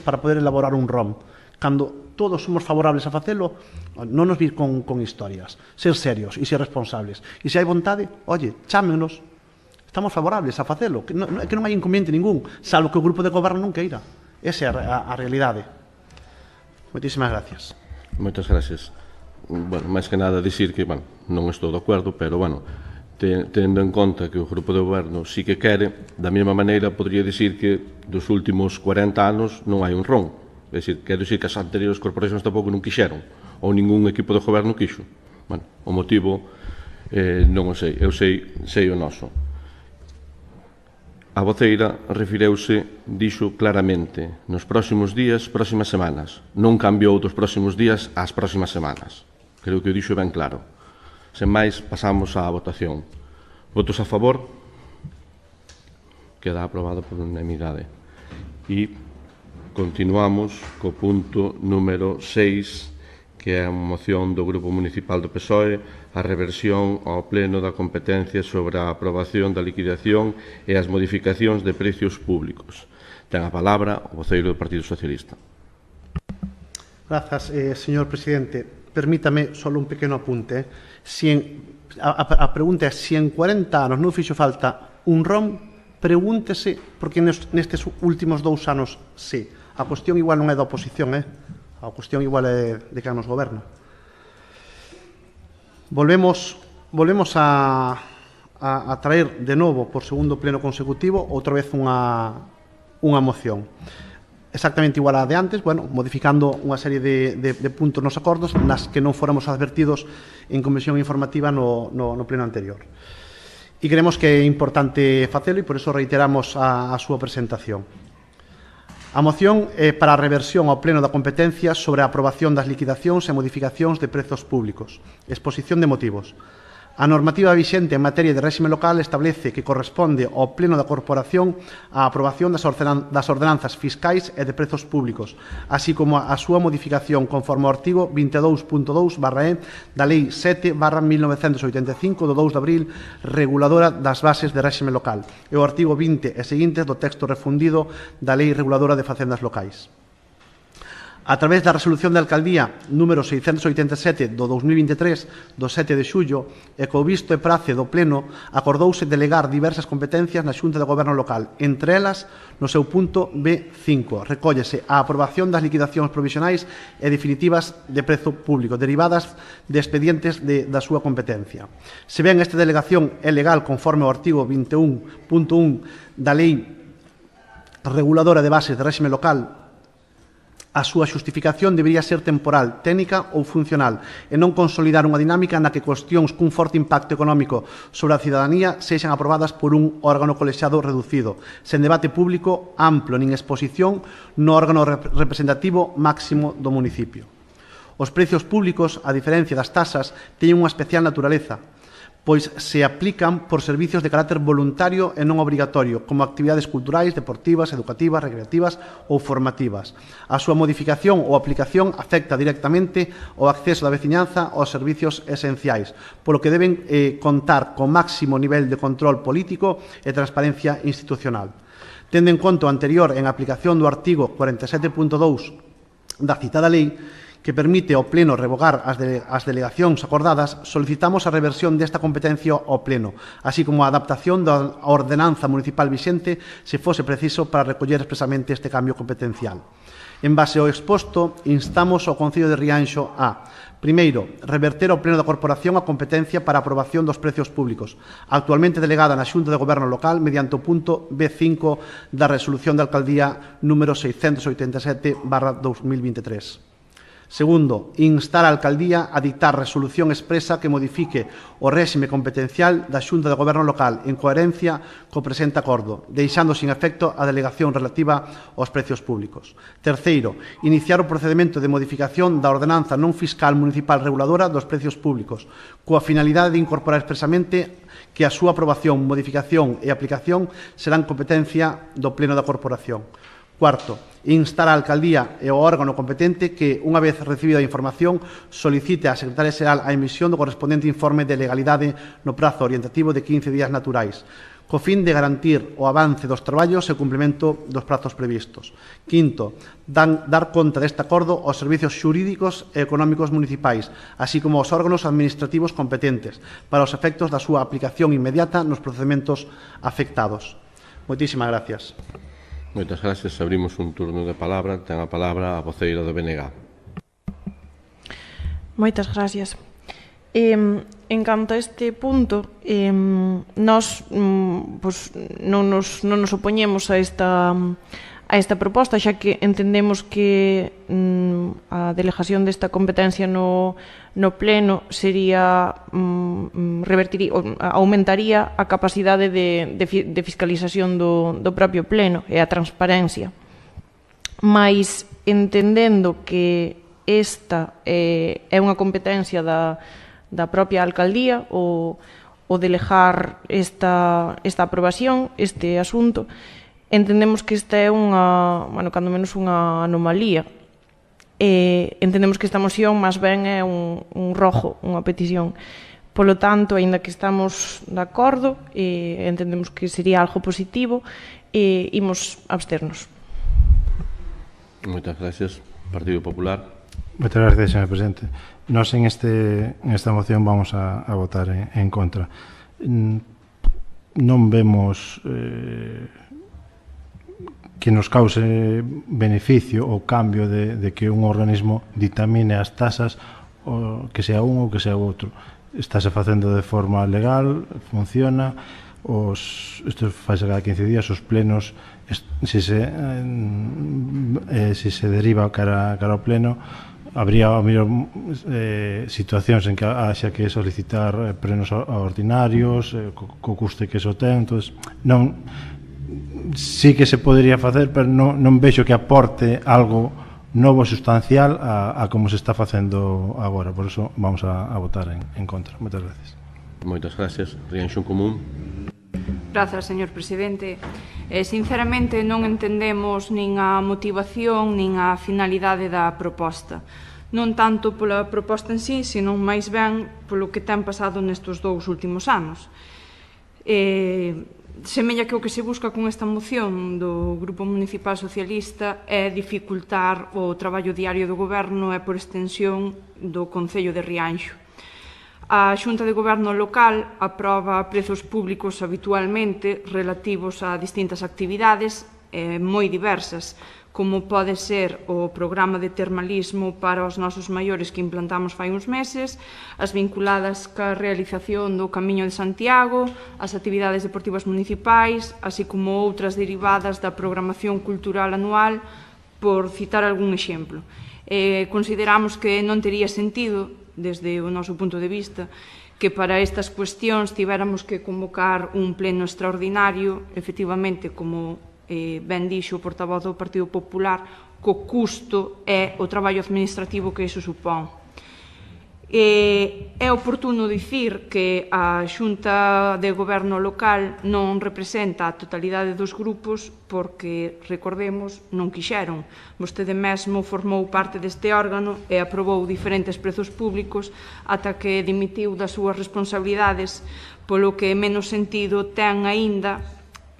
C: para poder elaborar un ROM. Cando todos somos favorables a facelo, non nos vir con historias. Ser serios e ser responsables. E se hai vontade, chámenos. Estamos favorables a facelo. Que non hai inconveniente ningún, salvo que o grupo de goberno non queira. Esa é a realidade. Moitísimas gracias.
A: Moitas gracias. Bueno, máis que nada dicir que, non estou de acordo, pero, tendo en conta que o grupo de goberno sí que quere, da mesma maneira podría dicir que dos últimos 40 anos non hai un ROM. É dicir, quero dicir que as anteriores corporacións tampouco non quixeron, ou ningún equipo de goberno quixo. O motivo non o sei, eu sei o noso. A voceira dixo claramente nos próximos días, próximas semanas. Non cambiou dos próximos días ás próximas semanas. Creo que o dixo ben claro. Sen máis, pasamos á votación. Votos a favor? Queda aprobado por unanimidade. E continuamos co punto número 6, que é a moción do Grupo Municipal do PSOE, a reversión ao Pleno da competencia sobre a aprobación da liquidación e as modificacións de precios públicos. Ten a palabra o voceiro do Partido Socialista.
C: Grazas, señor presidente. Permítame só un pequeno apunte. A pregunta é, se en 40 anos non fixo falta un ROM, pregúntese, porque nestes últimos 2 anos sí. A cuestión igual non é da oposición, a cuestión igual é de quen nos goberna. Volvemos a traer de novo por segundo pleno consecutivo outra vez unha moción exactamente igual a de antes, modificando unha serie de puntos nos acordos nas que non fóramos advertidos en comisión informativa no pleno anterior. E creemos que é importante facelo e por iso reiteramos a súa presentación. A moción é para a reversión ao pleno da competencia sobre a aprobación das liquidacións e modificacións de prezos públicos. Exposición de motivos. A normativa vixente en materia de réxime local establece que corresponde ao pleno da corporación a aprobación das ordenanzas fiscais e de prezos públicos, así como a súa modificación conforme ao artigo 22.2/E da Lei 7/1985 do 2 de abril reguladora das bases de réxime local e o artigo 20 e seguintes do texto refundido da Lei reguladora de facendas locais. A través da resolución de alcaldía número 687 do 2023 do 7 de xullo e co visto e prace do pleno acordouse delegar diversas competencias na Xunta de Goberno local. Entre elas, no seu punto B5, recóllese a aprobación das liquidacións provisionais e definitivas de prezo público derivadas de expedientes da súa competencia. Se ben esta delegación é legal conforme ao artigo 21.1 da Lei Reguladora de Bases de Réxime Local, A súa xustificación debería ser temporal, técnica ou funcional e non consolidar unha dinámica na que cuestións cun forte impacto económico sobre a cidadanía sexan aprobadas por un órgano colexiado reducido, sen debate público amplo nin exposición no órgano representativo máximo do municipio. Os prezos públicos, a diferencia das tasas, teñen unha especial naturaleza, pois se aplican por servicios de carácter voluntario e non obrigatorio, como actividades culturais, deportivas, educativas, recreativas ou formativas. A súa modificación ou aplicación afecta directamente o acceso da veciñanza aos servicios esenciais, polo que deben contar con máximo nivel de control político e transparencia institucional. Tendo en conta o anterior en aplicación do artigo 47.2 da citada lei, que permite ao Pleno revogar as delegacións acordadas, solicitamos a reversión desta competencia ao Pleno, así como a adaptación da ordenanza municipal vixente se fose preciso para recoller expresamente este cambio competencial. En base ao exposto, instamos ao Concello de Rianxo a: primeiro, reverter ao Pleno da Corporación a competencia para a aprobación dos precios públicos, actualmente delegada na Xunta de Goberno Local mediante o punto B5 da Resolución de Alcaldía número 687/2023. Segundo, instar a Alcaldía a dictar resolución expresa que modifique o réxime competencial da Xunta de Goberno Local en coherencia co presente acordo, deixando sin efecto a delegación relativa aos precios públicos. Terceiro, iniciar o procedimento de modificación da ordenanza non fiscal municipal reguladora dos precios públicos, coa finalidade de incorporar expresamente que a súa aprobación, modificación e aplicación serán competencia do Pleno da Corporación. Cuarto, instar a Alcaldía e o órgano competente que, unha vez recibida a información, solicite á Secretaria Xeral a emisión do correspondente informe de legalidade no prazo orientativo de 15 días naturais, co fin de garantir o avance dos traballos e o cumprimento dos prazos previstos. Quinto, dar conta deste acordo aos servicios xurídicos e económicos municipais, así como aos órganos administrativos competentes, para os efectos da súa aplicación inmediata nos procedementos afectados. Moitísimas gracias.
A: Moitas gracias. Abrimos un turno de palabra. Ten a palabra a voceira do BNG.
E: Moitas gracias. En canto a este punto, nós non nos opoñemos a esta proposta, xa que entendemos que a delegación desta competencia no Pleno sería aumentaría a capacidade de fiscalización do propio Pleno e a transparencia. Mais entendendo que esta é unha competencia da propia Alcaldía o delegar esta aprobación, este asunto, entendemos que esta é cando menos unha anomalía. Entendemos que esta moción máis ben é un rojo, unha petición. Polo tanto, aínda que estamos de acordo, entendemos que sería algo positivo, imos absternos.
A: Moitas gracias. Partido Popular.
F: Moitas gracias, señor presidente. Nós en esta moción vamos a votar en contra. Non vemos que nos cause beneficio ou cambio de que un organismo dictamine as tasas, que sea un ou que sea outro. Estáse facendo de forma legal, funciona, isto faise cada 15 días, os plenos, se se deriva cara ao pleno, habría a mellor situacións en que haxa que solicitar plenos ordinarios, co custe que iso ten, entón, non, sí que se podría facer, pero non vexo que aporte algo novo sustancial a como se está facendo agora. Por eso vamos a votar en contra. Moitas gracias.
A: Moitas gracias. Rianxo en Común.
B: Grazas, señor presidente. Sinceramente, non entendemos nin a motivación nin a finalidade da proposta. Non tanto pola proposta en sí, sino máis ben polo que ten pasado nestes 2 últimos anos. Semella que o que se busca con esta moción do Grupo Municipal Socialista é dificultar o traballo diario do Goberno e, por extensión, do Concello de Rianxo. A Xunta de Goberno Local aproba prezos públicos habitualmente relativos a distintas actividades moi diversas, como pode ser o programa de termalismo para os nosos maiores que implantamos fai uns meses, as vinculadas ca realización do Camiño de Santiago, as actividades deportivas municipais, así como outras derivadas da programación cultural anual, por citar algún exemplo. Consideramos que non tería sentido, desde o noso punto de vista, que para estas cuestións tivéramos que convocar un pleno extraordinario, efectivamente, como ben dixo o portavoz do Partido Popular, co custo e o traballo administrativo que iso supón. É oportuno dicir que a Xunta de Goberno local non representa a totalidade dos grupos porque, recordemos, non quixeron. Vostede mesmo formou parte deste órgano e aprobou diferentes prezos públicos ata que dimitiu das súas responsabilidades, polo que menos sentido ten aínda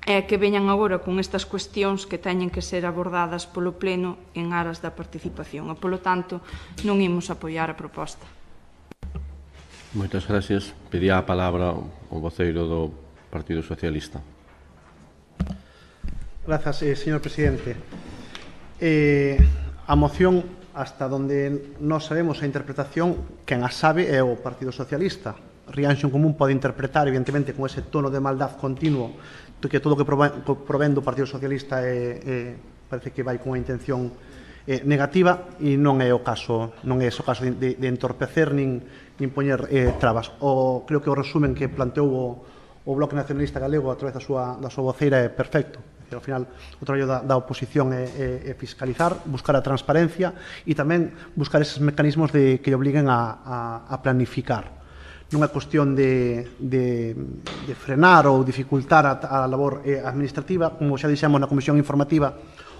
B: é que veñan agora con estas cuestións que teñen que ser abordadas polo Pleno en aras da participación. E, polo tanto, non imos apoiar a proposta.
A: Moitas gracias. Pedía a palabra o voceiro do Partido Socialista.
C: Grazas, señor presidente. A moción, hasta donde nós sabemos a interpretación, quen a sabe é o Partido Socialista. Rianxo en Común pode interpretar, evidentemente, con ese tono de maldad continuo, que todo o que provén do Partido Socialista parece que vai con unha intención negativa, e non é o caso, non é ese o caso de entorpecer nin poñer trabas. Creo que o resumen que planteou o Bloque Nacionalista Galego a través da súa voceira é perfecto. Ao final, o traballo da oposición é fiscalizar, buscar a transparencia e tamén buscar eses mecanismos que lle obliguen a planificar. Non é cuestión de frenar ou dificultar a labor administrativa, como xa dixemos na Comisión Informativa,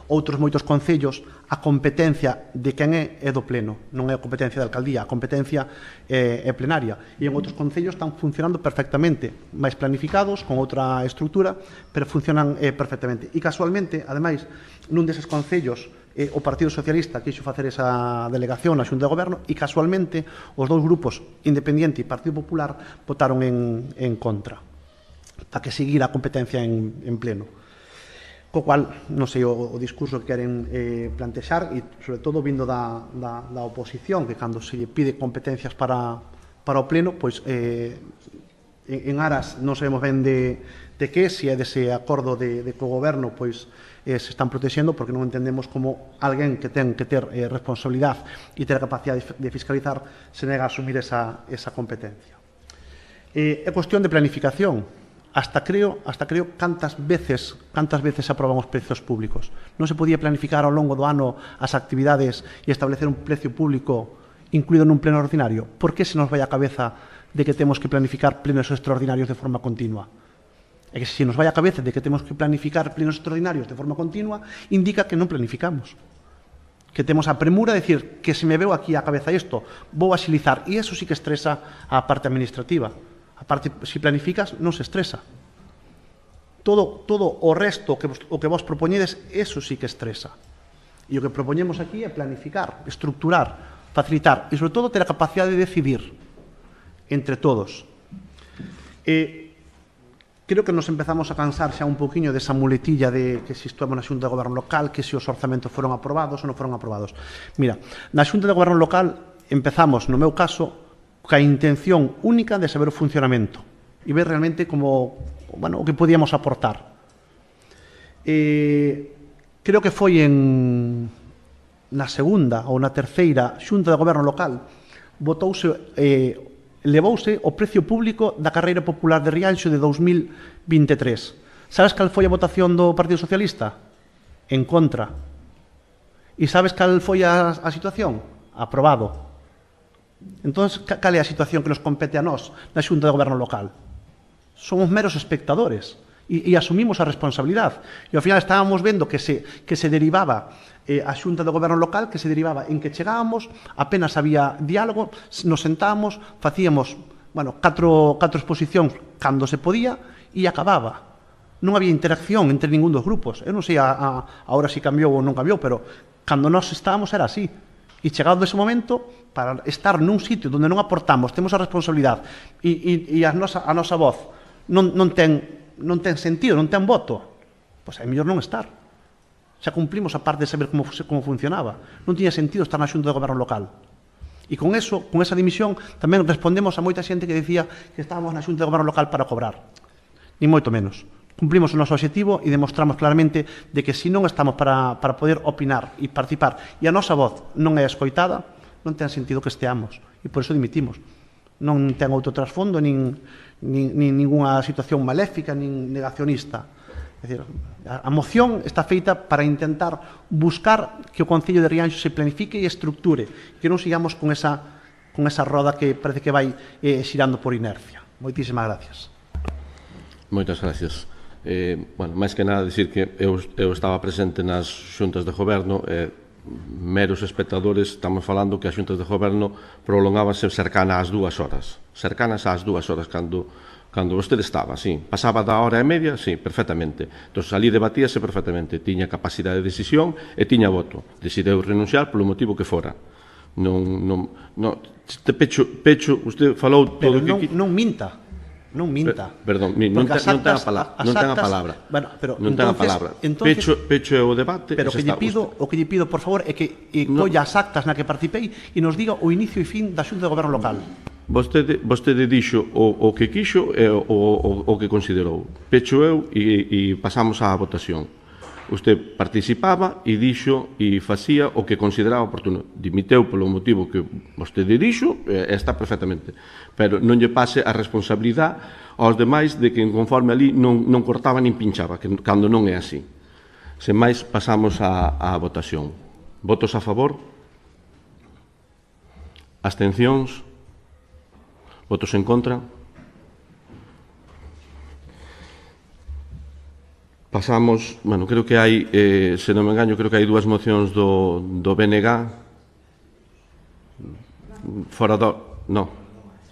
C: outros moitos concellos, a competencia de quen é do pleno, non é a competencia da alcaldía, a competencia é plenaria. E en outros concellos están funcionando perfectamente, máis planificados, con outra estrutura, pero funcionan perfectamente. E casualmente, ademais, nun deses concellos, o Partido Socialista quixo facer esa delegación na Xunta de Goberno e casualmente os dous grupos, Independiente e Partido Popular, votaron en contra, para que seguira a competencia en pleno. Co cual, non sei o discurso que queren plantexar, e sobre todo vindo da oposición, que cando se lle pide competencias para o pleno, pois en aras non sabemos ben de que, se é dese acordo de co-goberno, pois se están protexendo, porque non entendemos como alguén que ten que ter responsabilidade e ter a capacidade de fiscalizar se nega a asumir esa competencia. É cuestión de planificación. Hasta creo cantas veces aproban os prezos públicos. Non se podía planificar ao longo do ano as actividades e establecer un precio público incluído nun pleno ordinario. Por que se nos vai a cabeza de que temos que planificar plenos extraordinarios de forma continua? É que se nos vai a cabeza de que temos que planificar plenos extraordinarios de forma continua, indica que non planificamos. Que temos a premura de decir que se me veo aquí a cabeza isto, vou axilizar, e eso sí que estresa a parte administrativa. A parte, se planificas, non se estresa. Todo o resto o que vos propoñedes, eso sí que estresa. E o que propoñemos aquí é planificar, estructurar, facilitar e, sobre todo, ter a capacidade de decidir entre todos. Creo que nos empezamos a cansar xa un poquinho desa muletilla de que se estamos na Xunta de Goberno Local, que se os orzamentos foron aprobados ou non foron aprobados. Mira, na Xunta de Goberno Local empezamos, no meu caso, ca intención única de saber o funcionamento e ver realmente como, o que podíamos aportar. Creo que foi na segunda ou na terceira Xunta de Goberno Local levouse o precio público da carreira popular de Rianxo de 2023. Sabes cal foi a votación do Partido Socialista? En contra. E sabes cal foi a situación? Aprobado. Entón, cal é a situación que nos compete a nós na Xunta de Goberno Local? Somos meros espectadores e asumimos a responsabilidade. E ao final estábamos vendo que se derivaba a Xunta de Goberno Local, que se derivaba en que chegábamos, apenas había diálogo, nos sentábamos, facíamos 4 exposicións cando se podía e acababa. Non había interacción entre ningún dos grupos. Eu non sei agora se cambiou ou non cambiou, pero cando nós estábamos era así. E chegado ese momento, para estar nun sitio onde non aportamos, temos a responsabilidade e a nosa voz non ten sentido, non ten voto, pois é mellor non estar. Xa cumplimos a parte de saber como funcionaba. Non tiña sentido estar na Xunta de Goberno Local. E con esa dimisión, tamén respondemos a moita xente que decía que estábamos na Xunta de Goberno Local para cobrar. Ni moito menos. cumplimos o noso objetivo e demostramos claramente de que se non estamos para poder opinar e participar e a nosa voz non é escoitada, non ten sentido que esteamos e por iso dimitimos. Non ten outro trasfondo, nin ninguna situación maléfica, nin negacionista. É dicir, a moción está feita para intentar buscar que o Concello de Rianxo se planifique e estructure, que non sigamos con esa roda que parece que vai xirando por inercia. Moitísimas gracias.
A: Moitas gracias. Máis que nada, dicir que eu estaba presente nas xuntas de goberno, meros espectadores, estamos falando que as xuntas de goberno prolongábanse cercanas ás 2 horas. Cercanas ás 2 horas, cando vostede estaba, sí. Pasaba da hora e media, sí, perfectamente. Entón, ali debatíase perfectamente. Tiña capacidade de decisión e tiña voto. Decideu renunciar polo motivo que fora. Pecho, usted falou todo o que...
C: Non minta. Non minta.
A: Perdón, non ten a palabra. Non ten a palabra. Pecho é o debate.
C: Pero o que lle pido, por favor, é que colla as actas na que participei e nos diga o inicio e fin da Xunta de Goberno local.
A: Vostede dixo o que quixo e o que considerou. Pecho eu e pasamos á votación. Usted participaba e dixo e facía o que consideraba oportuno. Dimiteu polo motivo que vostede dixo, está perfectamente. Pero non lle pase a responsabilidade aos demais de que conforme ali non cortaba nin pinchaba, cando non é así. Sen máis, pasamos á votación. Votos a favor? Abstencións? Votos en contra? Pasamos, creo que hai, se non me engaño, creo que hai 2 mocións do BNG. Fora do... Non.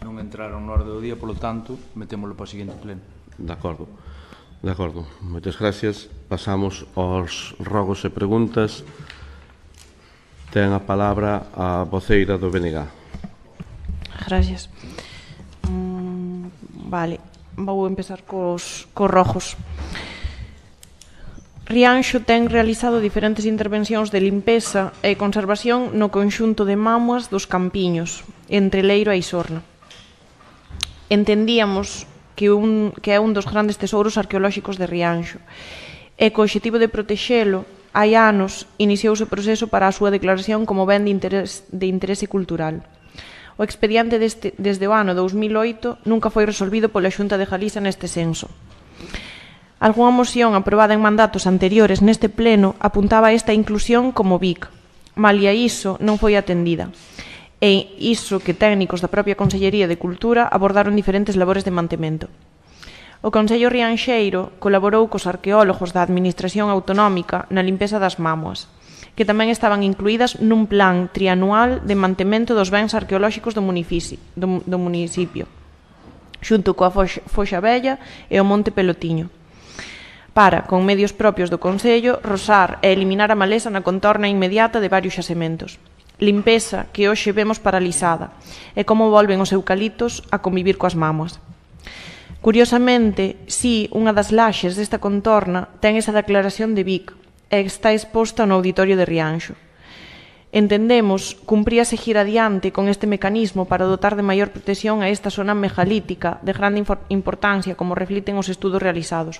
G: Non entraron no orde do día, polo tanto, metémoslo para o seguinte pleno.
A: De acordo. Moitas gracias. Pasamos aos rogos e preguntas. Ten a palabra a voceira do BNG.
E: Gracias. Vale, vou empezar cos rogos. Rianxo ten realizado diferentes intervencións de limpeza e conservación no conxunto de mámoas dos Campiños, entre Leiro e Isorna. Entendíamos que é un dos grandes tesouros arqueolóxicos de Rianxo e co obxectivo de protexelo, hai anos iniciouse o proceso para a súa declaración como ben de interese cultural. O expediente desde o ano 2008 nunca foi resolvido pola Xunta de Galiza neste senso. Algúa moción aprobada en mandatos anteriores neste pleno apuntaba esta inclusión como BIC. Malia iso non foi atendida. E iso que técnicos da propia Consellería de Cultura abordaron diferentes labores de mantemento. O Concello Rianxeiro colaborou cos arqueólogos da Administración Autonómica na limpeza das mámoas, que tamén estaban incluídas nun plan trianual de mantemento dos bens arqueolóxicos do municipio, xunto coa Foxa Vella e o Monte Pelotiño, para, con medios propios do Concello, rosar e eliminar a maleza na contorna inmediata de varios xacementos. Limpeza que hoxe vemos paralizada e como volven os eucaliptos a convivir coas mámoas. Curiosamente, si unha das laxes desta contorna ten esa declaración de BIC e está exposta no auditorio de Rianxo. Entendemos, cumpría seguir adiante con este mecanismo para dotar de maior protección a esta zona megalítica de grande importancia, como refliten os estudos realizados.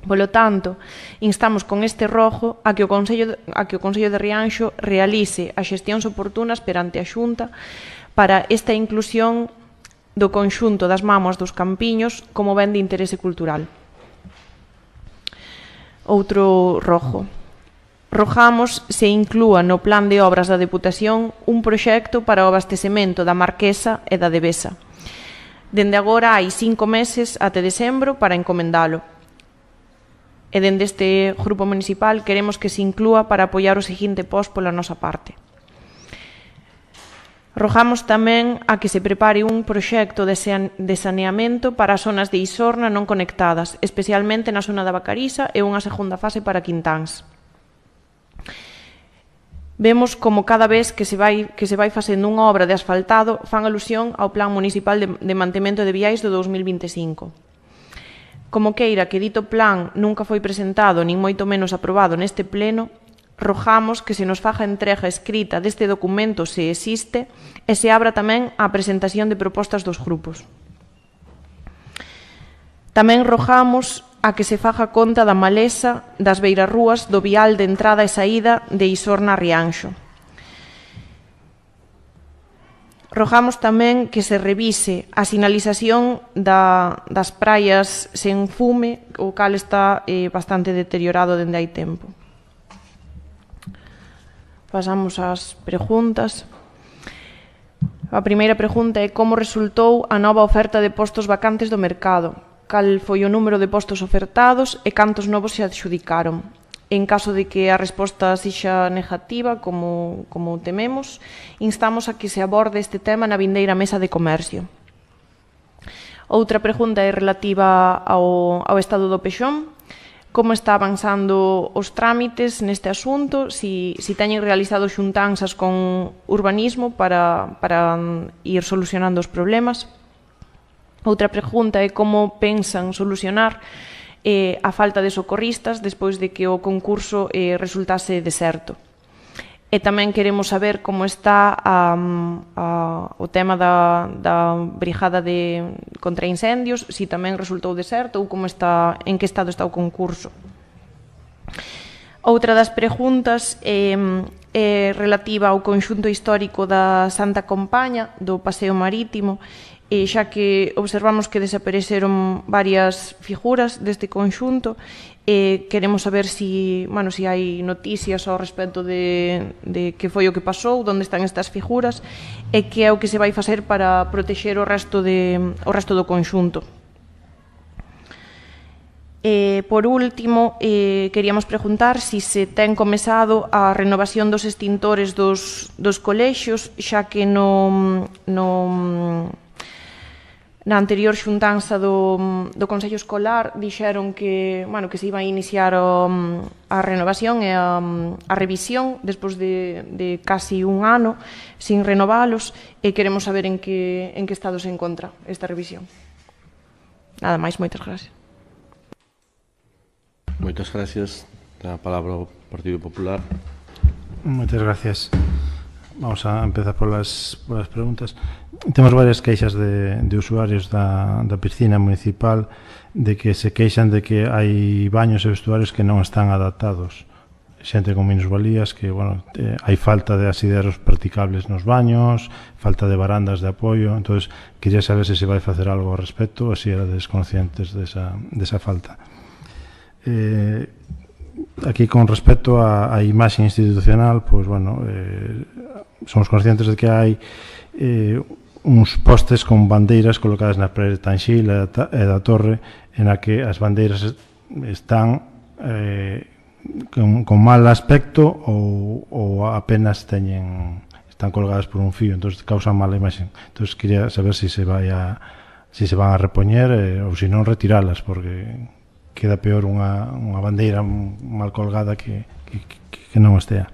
E: Polo tanto, instamos con este rogo a que o Concello de Rianxo realice as xestións oportunas perante a Xunta para esta inclusión do conxunto das mámoas dos Campiños como ben de interese cultural. Outro rogo. Rogamos se inclúa no plan de obras da Deputación un proxecto para o abastecemento da Marquesa e da Devesa. Dende agora hai 5 meses até decembro para encomendalo. E dende este grupo municipal queremos que se inclúa para apoiar o seguinte pos pola nosa parte. Rogamos tamén a que se prepare un proxecto de saneamento para as zonas de Isorna non conectadas, especialmente na zona da Vacariza e unha segunda fase para Quintáns. Vemos como cada vez que se vai facendo unha obra de asfaltado fan alusión ao Plan Municipal de Mantemento de Viais do 2025. Como queira que dito plan nunca foi presentado nin moito menos aprobado neste pleno, rogamos que se nos faga entrega escrita deste documento se existe e se abra tamén a presentación de propostas dos grupos. Tamén rogamos a que se faga conta da maleza das beirarrúas do vial de entrada e saída de Isorna a Rianxo. Rogamos tamén que se revise a sinalización das praias sen fume, o cal está bastante deteriorado dende hai tempo. Pasamos ás preguntas. A primeira pregunta é como resultou a nova oferta de postos vacantes do mercado, cal foi o número de postos ofertados e cantos novos se adxudicaron. En caso de que a resposta sexa negativa, como tememos, instamos a que se aborde este tema na vindeira mesa de comercio. Outra pregunta é relativa ao estado do Pexón. Como está avanzando os trámites neste asunto, si teñen realizado xuntanzas con urbanismo para ir solucionando os problemas. Outra pregunta é como pensan solucionar a falta de socorristas despois de que o concurso resultase deserto. E tamén queremos saber como está o tema da brigada contra incendios, si tamén resultou deserto ou en que estado está o concurso. Outra das preguntas é relativa ao conxunto histórico da Santa Compaña, do Paseo Marítimo, xa que observamos que desapareceron varias figuras deste conxunto, queremos saber se hai noticias ao respecto de que foi o que pasou, onde están estas figuras, e que é o que se vai facer para protexer o resto do conxunto. Por último, queríamos preguntar se se ten comezado a renovación dos extintores dos colexios, xa que na anterior xuntanza do Consello Escolar dixeron que se iba a iniciar a renovación e a revisión despois de casi un ano sin renovalos, e queremos saber en que estado se encontra esta revisión. Nada máis, moitas gracias.
A: Moitas gracias. A palabra ao Partido Popular.
F: Moitas gracias. Vamos a empezar polas preguntas. Temos varias queixas de usuarios da piscina municipal de que se queixan de que hai baños e vestuarios que non están adaptados. Xente con minusvalías, que hai falta de asideros practicables nos baños, falta de barandas de apoio. Entón, quería saber se vai facer algo ao respecto ou se era desconscientes desa falta. Aquí, con respecto á imaxe institucional, somos conscientes de que hai uns postes con bandeiras colocadas na parede Tanxil e da torre, en a que as bandeiras están con mal aspecto ou apenas están colgadas por un fío, entón causan mala imaxe. Entón quería saber se se van a repoñer ou se non retiralas, porque queda peor unha bandeira mal colgada que non estea.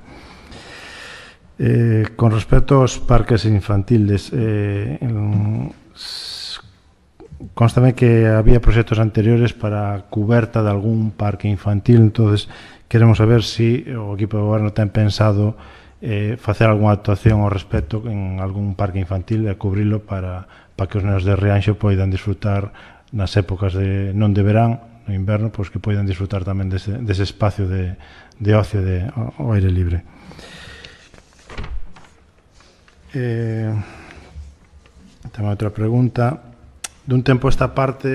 F: Con respecto aos parques infantiles, constame que había proxectos anteriores para a cuberta de algún parque infantil, entonces queremos saber se o equipo de goberno ten pensado facer algunha actuación ao respecto en algún parque infantil e cubrilo para que os nenos de Rianxo poidan disfrutar nas épocas non de verán, no inverno, pois que poidan disfrutar tamén dese espacio de ocio ao aire libre. Ten outra pregunta. Dun tempo esta parte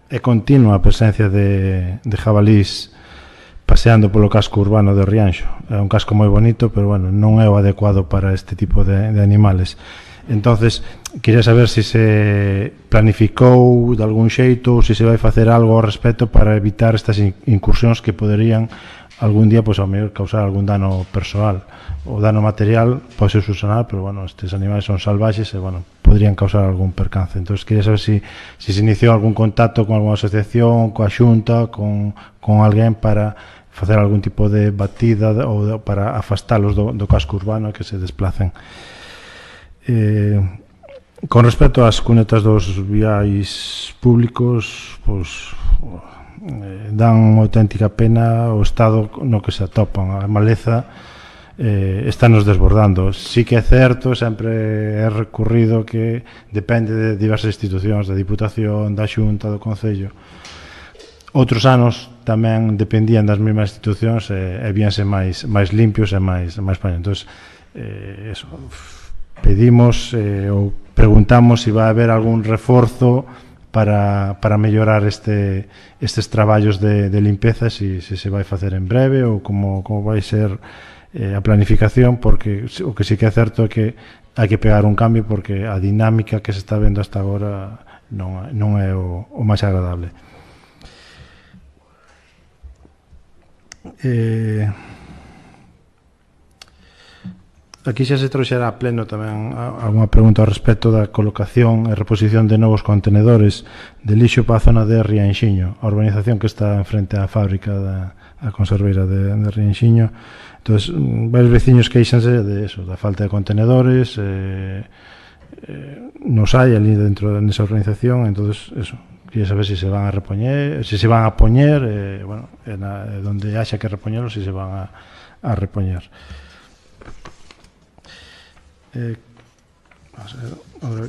F: é continua a presencia de jabalís paseando polo casco urbano de Rianxo. É un casco moi bonito, pero non é o adecuado para este tipo de animales. Entonces, quería saber se se planificou de algún xeito ou se se vai facer algo ao respecto para evitar estas incursións que poderían algún día, ao mellor, causar algún dano persoal. O dano material pode ser subsanar, pero, estes animais son salvaxes e, podrían causar algún percance. Entón, quería saber se se iniciou algún contacto con algunha asociación, coa xunta, con alguén para facer algún tipo de batida ou para afastalos do casco urbano e que se desplacen. Con respecto ás cunetas dos viais públicos, dan unha auténtica pena o estado no que se atopan. A maleza está nos desbordando. Sí que é certo, sempre é recurrido que depende de diversas institucións, da Diputación, da Xunta, do Concello, outros anos tamén dependían das mesmas institucións e víanse máis limpios e máis paños. Entón, pedimos ou preguntamos se vai haber algún reforzo para mellorar estes traballos de limpeza, se se vai facer en breve ou como vai ser a planificación, porque o que sí que é certo é que hai que pegar un cambio, porque a dinámica que se está vendo hasta agora non é o máis agradable. Aquí xa se trouxera a pleno tamén alguna pregunta ao respecto da colocación e reposición de novos contenedores de lixo para a zona de Rianxiño, a urbanización que está en frente á fábrica da conserveira de Rianxiño. Entón, varios veciños queixanse de eso, da falta de contenedores, nos hai ali dentro desa urbanización. Entón, eso, quería saber se se van a repoñer, se se van a poñer, bueno, donde haxa que repoñerlos, se se van a repoñer. Ahora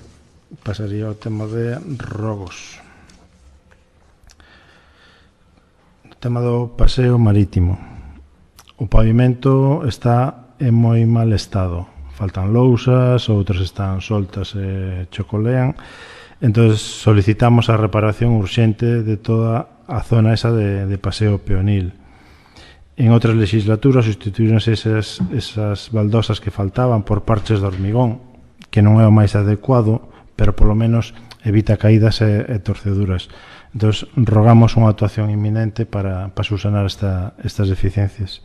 F: pasaría ao tema de rogos. O tema do paseo marítimo. O pavimento está en moi mal estado. Faltan lousas, outras están soltas e chocolean. Entón, solicitamos a reparación urxente de toda a zona esa de paseo peonil. En outras legislaturas sustituíronse esas baldosas que faltaban por parches de hormigón, que non é o máis adecuado, pero polo menos evita caídas e torceduras. Entón, rogamos unha actuación inminente para subsanar estas deficiencias.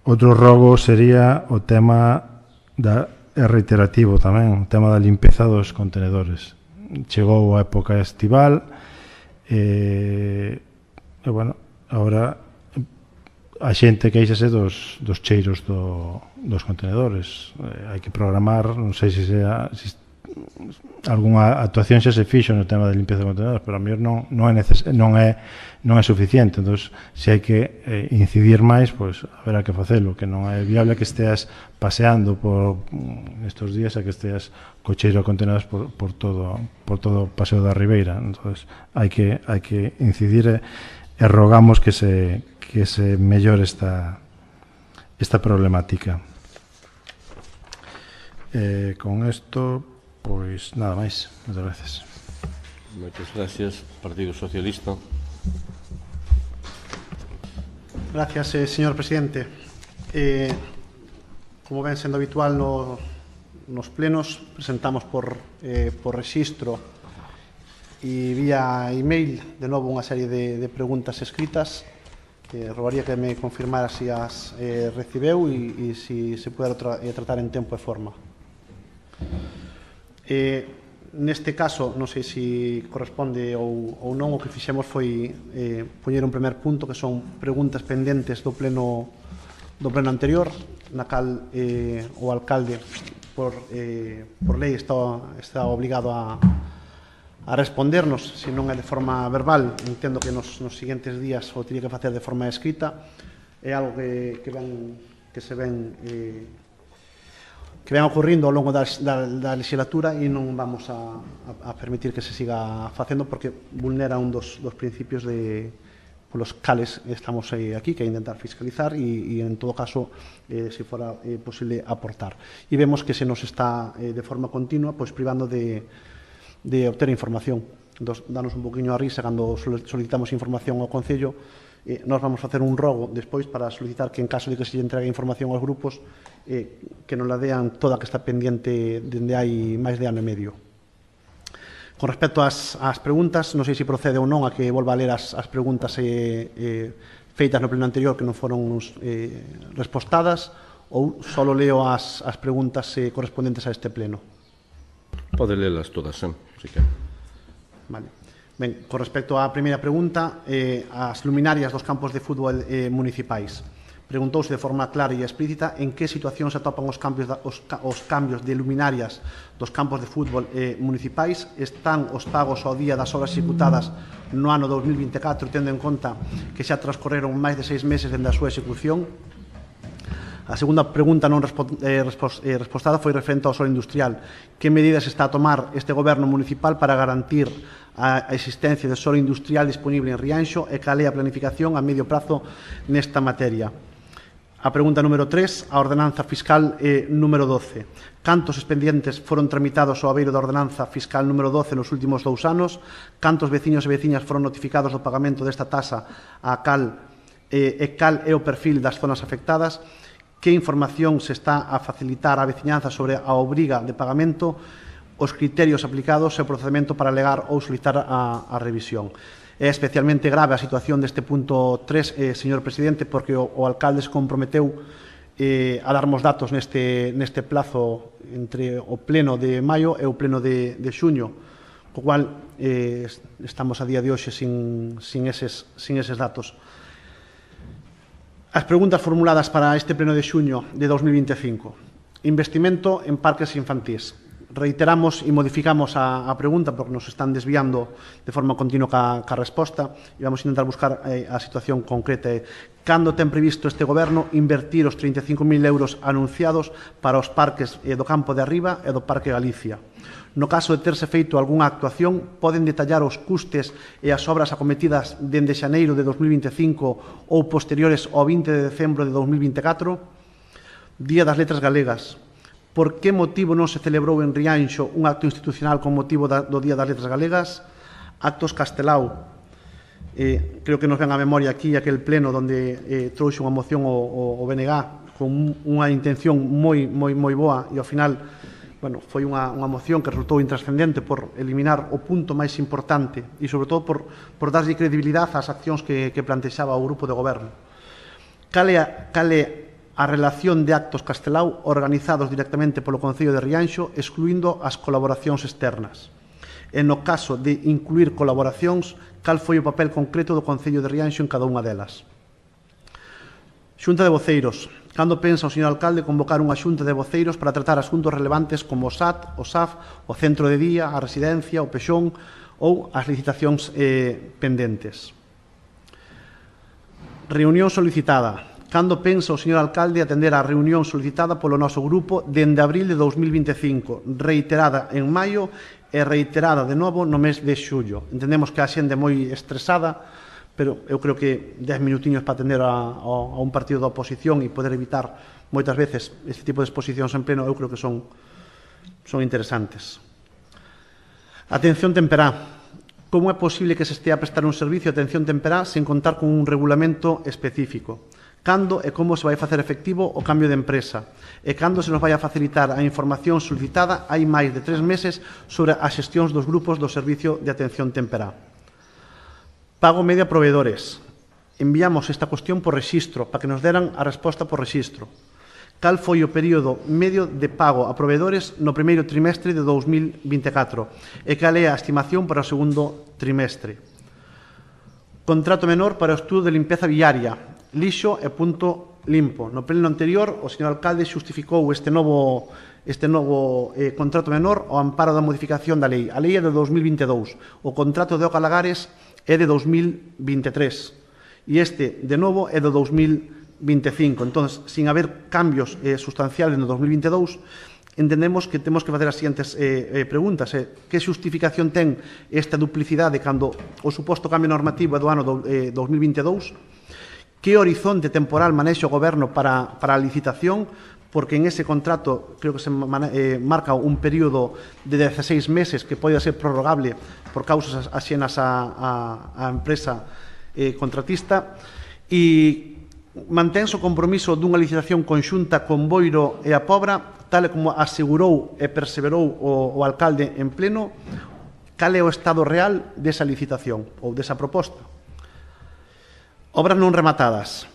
F: Outro rogo sería o tema é reiterativo tamén, o tema da limpeza dos contenedores. Chegou a época estival e bueno, agora a xente queixase dos cheiros dos contenedores. Hai que programar, non sei se algunha actuación xa se fixo no tema de limpeza de contenedores, pero a mellor non é suficiente. Entón, se hai que incidir máis, pois haberá que facelo, que non é viable que esteas paseando por estes días e que esteas co cheiro de contenedores por todo o paseo da Ribeira. Entón, hai que incidir e rogamos que se mellore esta problemática. Con isto, pois nada máis. Moitas gracias.
A: Moitas gracias, Partido Socialista.
C: Gracias, señor presidente. Como ven sendo habitual nos plenos, presentamos por rexistro e vía email de novo unha serie de preguntas escritas. Rogaría que me confirmara se as recibeu e se pudera tratar en tempo e forma. Neste caso, non sei se corresponde ou non, o que fixemos foi poñer un primer punto, que son preguntas pendentes do pleno anterior, na cal o alcalde por lei está obligado a respondernos, se non é de forma verbal. Entendo que nos seguintes días o teria que facer de forma escrita. É algo que ven ocurrindo ao longo da legislatura e non vamos a permitir que se siga facendo, porque vulnera un dos principios polos cales estamos aquí, que é intentar fiscalizar e en todo caso, se fora posible, aportar. E vemos que se nos está de forma continua privando de obter información. Entón, danos un poquinho a risa cando solicitamos información ao Concello. Nós vamos facer un rogo despois para solicitar que, en caso de que se lle entregue información aos grupos, que nos la dean toda, que está pendiente dende hai máis de ano e medio. Con respecto ás preguntas, non sei se procede ou non a que volva a ler as preguntas feitas no pleno anterior que non foron respostadas, ou só leo as preguntas correspondentes a este pleno.
A: Pode lelas todas, se quer.
C: Vale. Ben, con respecto á primeira pregunta, as luminarias dos campos de fútbol municipais. Preguntouse de forma clara e explícita en que situación se atopan os cambios de luminarias dos campos de fútbol municipais. Están os pagos ao día das obras executadas no ano 2024, tendo en conta que xa transcorreron máis de 6 meses dende a súa execución. A segunda pregunta non respostada foi referente ao solo industrial. Que medidas está a tomar este goberno municipal para garantir a existencia de solo industrial disponible en Rianxo e cal é a planificación a medio prazo nesta materia? A pregunta número 3, a ordenanza fiscal número 12. Cantos expedientes foron tramitados ao abeiro da ordenanza fiscal número 12 nos últimos 2 anos? Cantos veciños e veciñas foron notificados do pagamento desta tasa a cal é o perfil das zonas afectadas? Que información se está a facilitar á veciñanza sobre a obriga de pagamento, os criterios aplicados e o procedimento para alegar ou solicitar a revisión? É especialmente grave a situación deste punto 3, señor presidente, porque o alcalde se comprometeu a darmos datos neste plazo entre o pleno de maio e o pleno de xuño, co cual estamos a día de hoxe sin eses datos. As preguntas formuladas para este pleno de xuño de 2025. Investimento en parques infantís. Reiteramos e modificamos a pregunta porque nos están desviando de forma continua ca resposta e vamos a intentar buscar a situación concreta. Cando ten previsto este goberno invertir os 35.000 euros anunciados para os parques do Campo de Arriba e do Parque Galicia? No caso de terse feito algunha actuación, poden detallar os custes e as obras acometidas dende xaneiro de 2025 ou posteriores ao 20 de decembro de 2024? Día das Letras Galegas. Por que motivo non se celebrou en Rianxo un acto institucional con motivo do Día das Letras Galegas? Actos Castelao. Creo que nos ven a memoria aquí aquel pleno onde trouxe unha moción o BNG con unha intención moi boa e ao final foi unha moción que resultou intrascendente por eliminar o punto máis importante e, sobre todo, por darlle credibilidade ás accións que plantexaba o grupo de goberno. Cal é a relación de actos Castelao organizados directamente polo Concello de Rianxo, excluindo as colaboracións externas? E no caso de incluir colaboracións, cal foi o papel concreto do Concello de Rianxo en cada unha delas? Xunta de voceiros. Cando pensa o señor alcalde convocar unha xunta de voceiros para tratar asuntos relevantes como o SAT, o SAF, o centro de día, a residencia, o pexón ou as licitacións pendentes? Reunión solicitada. Cando pensa o señor alcalde atender a reunión solicitada polo noso grupo dende abril de 2025, reiterada en maio e reiterada de novo no mes de xullo? Entendemos que a xente é moi estresada, pero eu creo que 10 minutiños para atender a un partido da oposición e poder evitar moitas veces este tipo de exposicións en pleno, eu creo que son interesantes. Atención temperá. Como é posible que se estea a prestar un servicio de atención temperá sen contar con un regulamento específico? Cando e como se vai facer efectivo o cambio de empresa? E cando se nos vai a facilitar a información solicitada hai máis de 3 meses sobre as xestións dos grupos do servicio de atención temperá? Pago medio a proveedores. Enviamos esta cuestión por rexistro para que nos deran a resposta por rexistro. Cal foi o período medio de pago a proveedores no primeiro trimestre de 2024 e cal é a estimación para o segundo trimestre? Contrato menor para o estudo de limpeza viaria, lixo e punto limpo. No pleno anterior, o señor alcalde xustificou este novo contrato menor ao amparo da modificación da lei. A lei é de 2022. O contrato de Oca Lagares é de 2023 e este, de novo, é de 2025. Entón, sin haber cambios sustanciales no 2022, entendemos que temos que facer as seguintes preguntas. Que xustificación ten esta duplicidade cando o suposto cambio normativo é do ano 2022? Que horizonte temporal manexa o goberno para a licitación? Porque en ese contrato creo que se marca un período de 16 meses que pode ser prorrogable por causas axenas á empresa contratista, e mantense o compromiso dunha licitación conxunta con Boiro e a Pobra, tal como asegurou e perseverou o alcalde en pleno. Cal é o estado real desa licitación ou desa proposta? Obras non rematadas.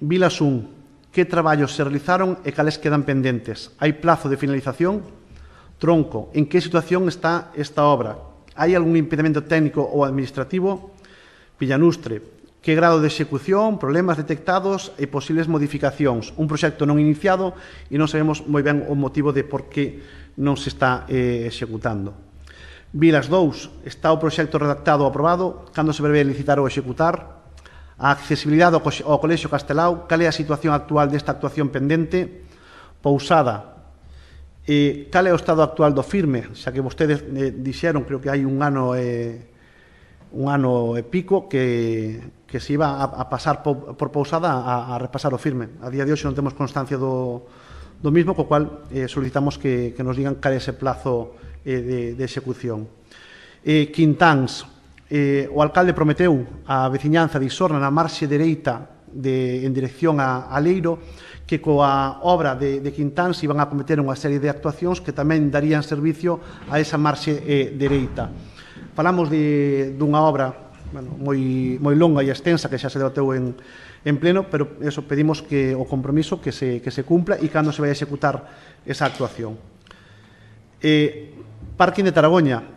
C: Vilas 1. Que traballos se realizaron e cales quedan pendentes? Hai plazo de finalización? Tronco. En que situación está esta obra? Hai algún impedimento técnico ou administrativo? Villanustre. Que grado de execución, problemas detectados e posibles modificacións? Un proxecto non iniciado e non sabemos moi ben o motivo de por que non se está executando. Vilas 2. Está o proxecto redactado ou aprobado? Cando se prevé licitar ou executar? A accesibilidade ao Colexio Castelao, cal é a situación actual desta actuación pendente? Pousada, cal é o estado actual do firme? Xa que vostedes dixeron, creo que hai un ano e pico que se iba a pasar por Pousada a repasar o firme. A día de hoxe non temos constancia do mismo, co cual solicitamos que nos digan cal é ese plazo de execución. Quintáns, o alcalde prometeu a veciñanza de Isorna na marxe dereita en dirección a Leiro que coa obra de Quintáns iban a cometer unha serie de actuacións que tamén darían servicio a esa marxe dereita. Falamos dunha obra moi longa e extensa que xa se debateu en pleno, pero pedimos que o compromiso que se cumpla e cando se vai a executar esa actuación. Parking de Taragoña,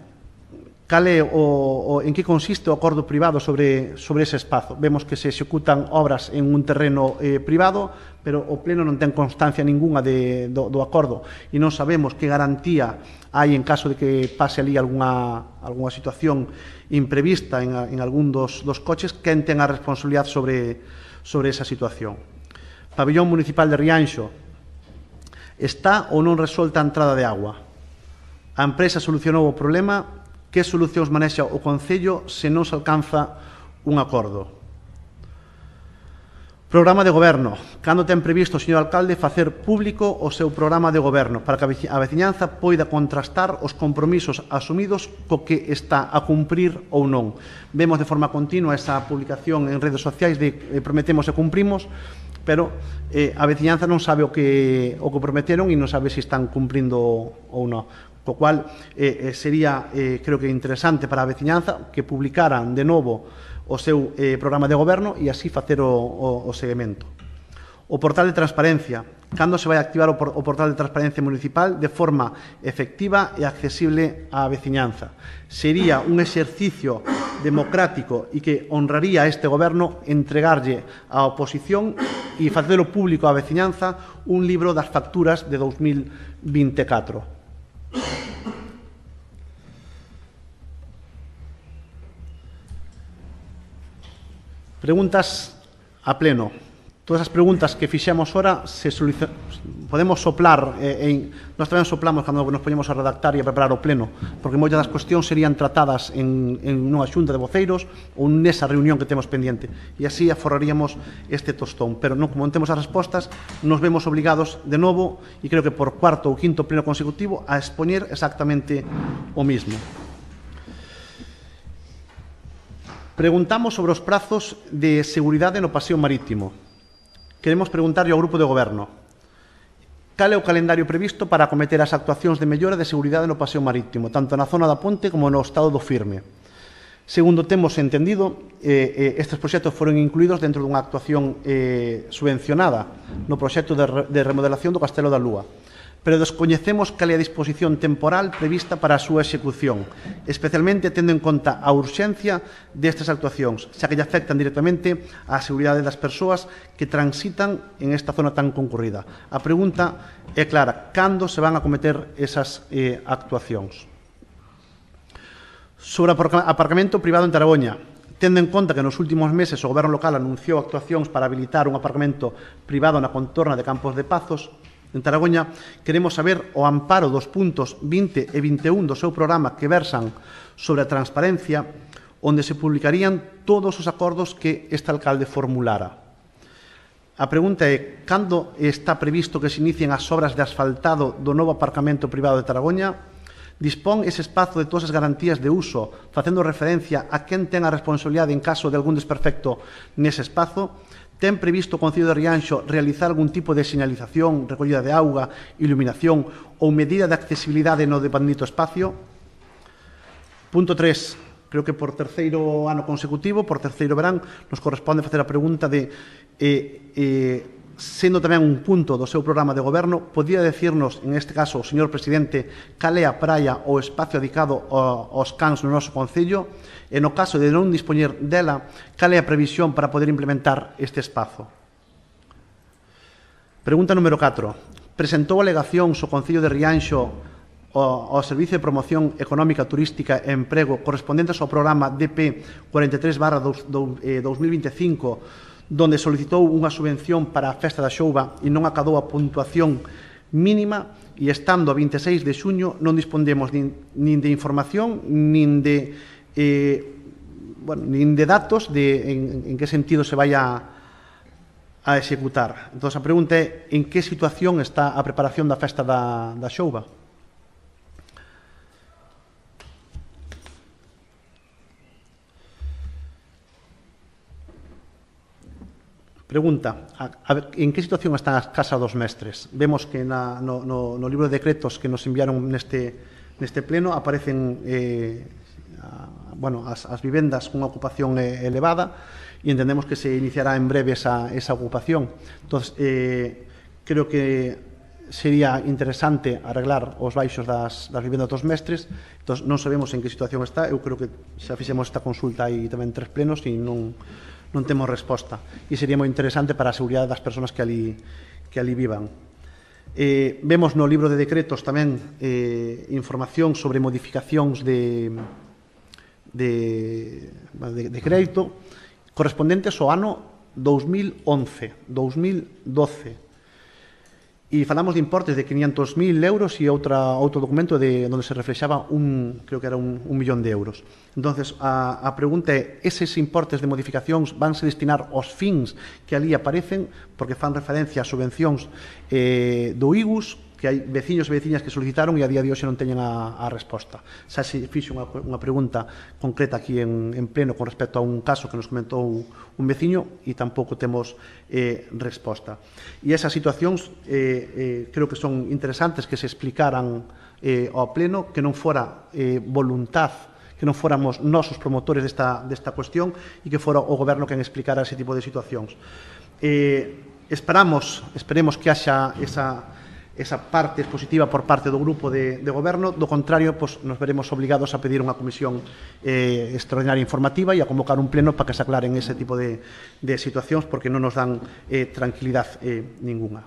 C: en que consiste o acordo privado sobre ese espazo? Vemos que se executan obras en un terreno privado, pero o pleno non ten constancia ninguna do acordo e non sabemos que garantía hai en caso de que pase ali algunha situación imprevista en algún dos coches, quen ten a responsabilidade sobre esa situación. Pabellón Municipal de Rianxo, está ou non resolta a entrada de agua? A empresa solucionou o problema? Que solucións manexa o Concello se non se alcanza un acordo? Programa de goberno. Cando ten previsto o señor alcalde facer público o seu programa de goberno para que a veciñanza poida contrastar os compromisos asumidos co que está a cumprir ou non? Vemos de forma continua esa publicación en redes sociais de prometemos e cumprimos, pero a veciñanza non sabe o que prometeron e non sabe se están cumprindo ou non. Co cual sería, creo que interesante para a veciñanza que publicaran de novo o seu programa de goberno e así facer o seguimento. O portal de transparencia. Cando se vai a activar o portal de transparencia municipal de forma efectiva e accesible á veciñanza? Sería un exercicio democrático e que honraría a este goberno entregarlle á oposición e facelo público á veciñanza un libro das facturas de 2024. Preguntas a pleno. Todas as preguntas que fixemos ora podemos soplar, nós tamén soplamos cando nos poñemos a redactar e a preparar o pleno, porque moitas das cuestións serían tratadas en unha xunta de voceiros ou nesa reunión que temos pendiente, e así aforraríamos este tostón, pero non como non temos as respostas, nos vemos obligados de novo, e creo que por cuarto ou quinto pleno consecutivo, a expoñer exactamente o mismo. Preguntamos sobre os prazos de seguridade no paseo marítimo. Queremos preguntarlle ao Grupo de Goberno cal é o calendario previsto para acometer as actuacións de mellora de seguridade no paseo marítimo, tanto na zona da ponte como no estado do firme. Segundo temos entendido, estes proxectos foron incluídos dentro dunha actuación subvencionada no proxecto de remodelación do Castelo da Lúa, pero descoñecemos cal é a disposición temporal prevista para a súa execución, especialmente tendo en conta a urxencia destas actuacións, xa que lle afectan directamente á seguridade das persoas que transitan en esta zona tan concurrida. A pregunta é clara: cando se van a cometer esas actuacións? Sobre aparcamento privado en Taragoña, tendo en conta que nos últimos meses o Goberno local anunciou actuacións para habilitar un aparcamento privado na contorna de Campos de Pazos, en Taragoña, queremos saber o amparo dos puntos 20 e 21 do seu programa que versan sobre a transparencia, onde se publicarían todos os acordos que este alcalde formulara. A pregunta é: cando está previsto que se inicien as obras de asfaltado do novo aparcamento privado de Taragoña? Dispón ese espazo de todas as garantías de uso, facendo referencia a quen ten a responsabilidade en caso de algún desperfecto nese espazo? Ten previsto o Concello de Rianxo realizar algún tipo de señalización, recollida de auga, iluminación ou medida de accesibilidade no depandito espacio? Punto 3. Creo que por terceiro ano consecutivo, por terceiro verán, nos corresponde facer a pregunta de, sendo tamén un punto do seu programa de goberno, podía decirnos, en este caso, o señor presidente, cal é a praia ou espacio dedicado aos cans no noso Concello? E no caso de non dispoñer dela, cal é a previsión para poder implementar este espazo? Pregunta número 4. Presentou alegacións o Concello de Rianxo ao Servicio de Promoción Económica, Turística e Emprego correspondentes ao programa DP 43/2025, donde solicitou unha subvención para a Festa da Xouba e non acadou a puntuación mínima, e estando a 26 de xuño non dispondemos nin de información nin de datos en que sentido se vai a executar. Entón, a pregunta é en que situación está a preparación da Festa da Xouba. Pregunta, en que situación están as casas dos mestres? Vemos que no libro de decretos que nos enviaron neste pleno aparecen as vivendas con ocupación elevada, e entendemos que se iniciará en breve esa ocupación. Entón, creo que sería interesante arreglar os baixos das vivendas dos mestres. Entón, non sabemos en que situación está. Eu creo que xa fixemos esta consulta aí tamén 3 plenos e non temos resposta, e sería moi interesante para a seguridade das persoas que ali vivan. Vemos no libro de decretos tamén información sobre modificacións de crédito correspondentes ao ano 2011, 2012. E falamos de importes de 500.000 euros e outro documento onde se reflexaba creo que era un millón de euros. Entonces, a pregunta é, eses importes de modificacións vanse destinar aos fins que ali aparecen, porque fan referencia a subvencións do IGUS, que hai veciños e veciñas que solicitaron e a día de hoxe non teñen a resposta. Xa se fixe unha pregunta concreta aquí en pleno con respecto a un caso que nos comentou un veciño e tampouco temos resposta. E esas situacións creo que son interesantes que se explicaran ao pleno, que non fora voluntad, que non fóramos nós os promotores desta cuestión e que fora o Goberno quen explicara ese tipo de situacións. Esperemos que haxa esa parte expositiva por parte do grupo de goberno. Do contrario, nos veremos obligados a pedir unha comisión extraordinaria informativa e a convocar un pleno para que se aclaren ese tipo de situacións, porque non nos dan tranquilidade ninguna.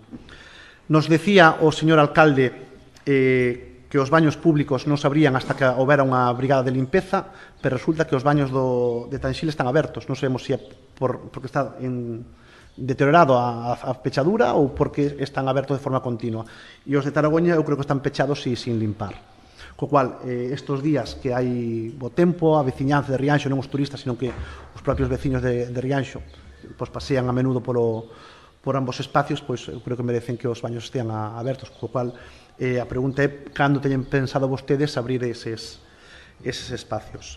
C: Nos decía o señor alcalde que os baños públicos non se abrían hasta que houbera unha brigada de limpeza, pero resulta que os baños de Tanxil están abertos. Non sabemos se é porque está deteriorado a pechadura ou porque están abertos de forma continua. E os de Taragoña eu creo que están pechados e sin limpar. Co cual, estes días que hai bo tempo, a veciñanza de Rianxo, non os turistas, sino que os propios veciños de Rianxo pasean a menudo por ambos espacios, eu creo que merecen que os baños estean abertos. Co cual, a pregunta é cando teñen pensado vostedes abrir eses espacios.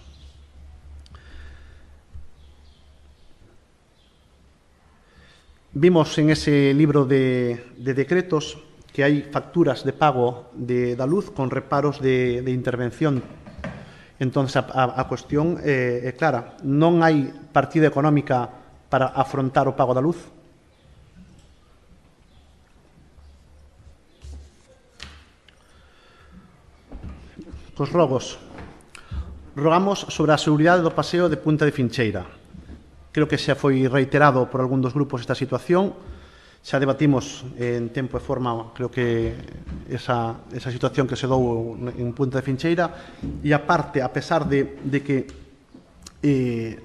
C: Vimos en ese libro de decretos que hai facturas de pago da luz con reparos de intervención. Entón, a cuestión é clara. Non hai partida económica para afrontar o pago da luz? Cos rogos. Rogamos sobre a seguridade do paseo de Punta de Fincheira. Creo que xa foi reiterado por algún dos grupos esta situación. Xa debatimos en tempo e forma, creo que esa situación que se dou en Punta de Fincheira, e aparte, a pesar de que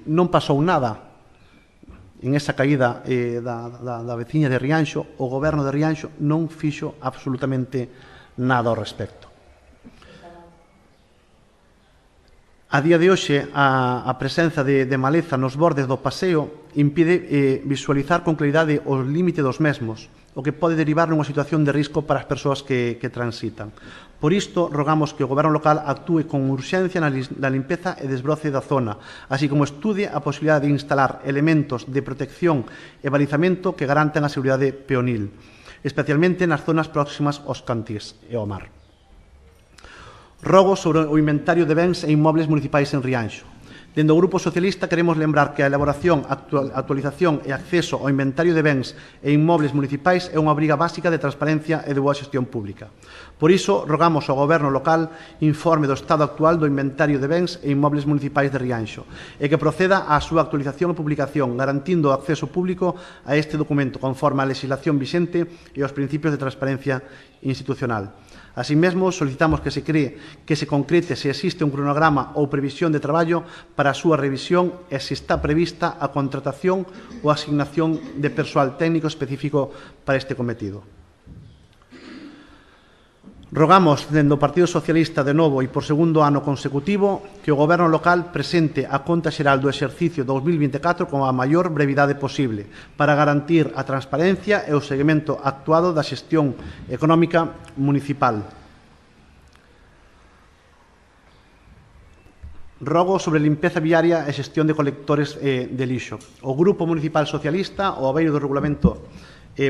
C: non pasou nada en esa caída da veciña de Rianxo, o goberno de Rianxo non fixo absolutamente nada ao respecto. A día de hoxe, a presenza de maleza nos bordes do paseo impide visualizar con claridade os límites dos mesmos, o que pode derivar nunha situación de risco para as persoas que transitan. Por isto, rogamos que o Goberno local actúe con urxencia na limpeza e desbroce da zona, así como estudie a posibilidade de instalar elementos de protección e balizamento que garanten a seguridade peonil, especialmente nas zonas próximas aos cantís e ao mar. Rogo sobre o inventario de bens e inmobles municipais en Rianxo. Dende o Grupo Socialista queremos lembrar que a elaboración, actualización e acceso ao inventario de bens e inmobles municipais é unha obriga básica de transparencia e de boa xestión pública. Por iso, rogamos ao Goberno local informe do estado actual do inventario de bens e inmobles municipais de Rianxo e que proceda á súa actualización e publicación, garantindo o acceso público a este documento conforme á legislación vixente e aos principios de transparencia institucional. Así mesmo, solicitamos que se concrete se existe un cronograma ou previsión de traballo para a súa revisión e se está prevista a contratación ou asignación de persoal técnico específico para este cometido. Rogamos, dende o Partido Socialista de novo e por segundo ano consecutivo, que o Goberno local presente a conta xeral do exercicio 2024 con a maior brevidade posible para garantir a transparencia e o seguimento actuado da xestión económica municipal. Rogo sobre limpeza viaria e xestión de colectores de lixo. O Grupo Municipal Socialista, ao abeiro do Regulamento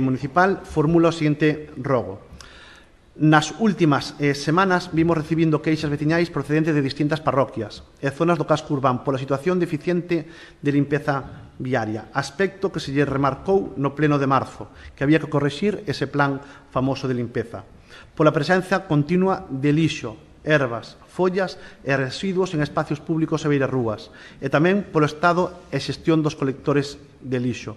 C: Municipal, formula o seguinte rogo. Nas últimas semanas vimos recibindo queixas veciñais procedentes de distintas parroquias e zonas do casco urbán pola situación deficiente de limpeza viaria, aspecto que se lle remarcou no pleno de marzo, que había que correxir ese plan famoso de limpeza. Pola presenza continua de lixo, ervas, follas e residuos en espacios públicos e beirarrúas, e tamén polo estado e xestión dos colectores de lixo.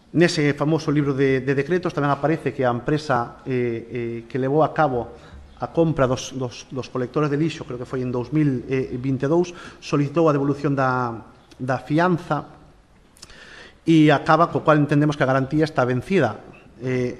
C: Nese famoso libro de decretos tamén aparece que a empresa que levou a cabo a compra dos colectores de lixo, creo que foi en 2022, solicitou a devolución da fianza e acaba co cual entendemos que a garantía está vencida.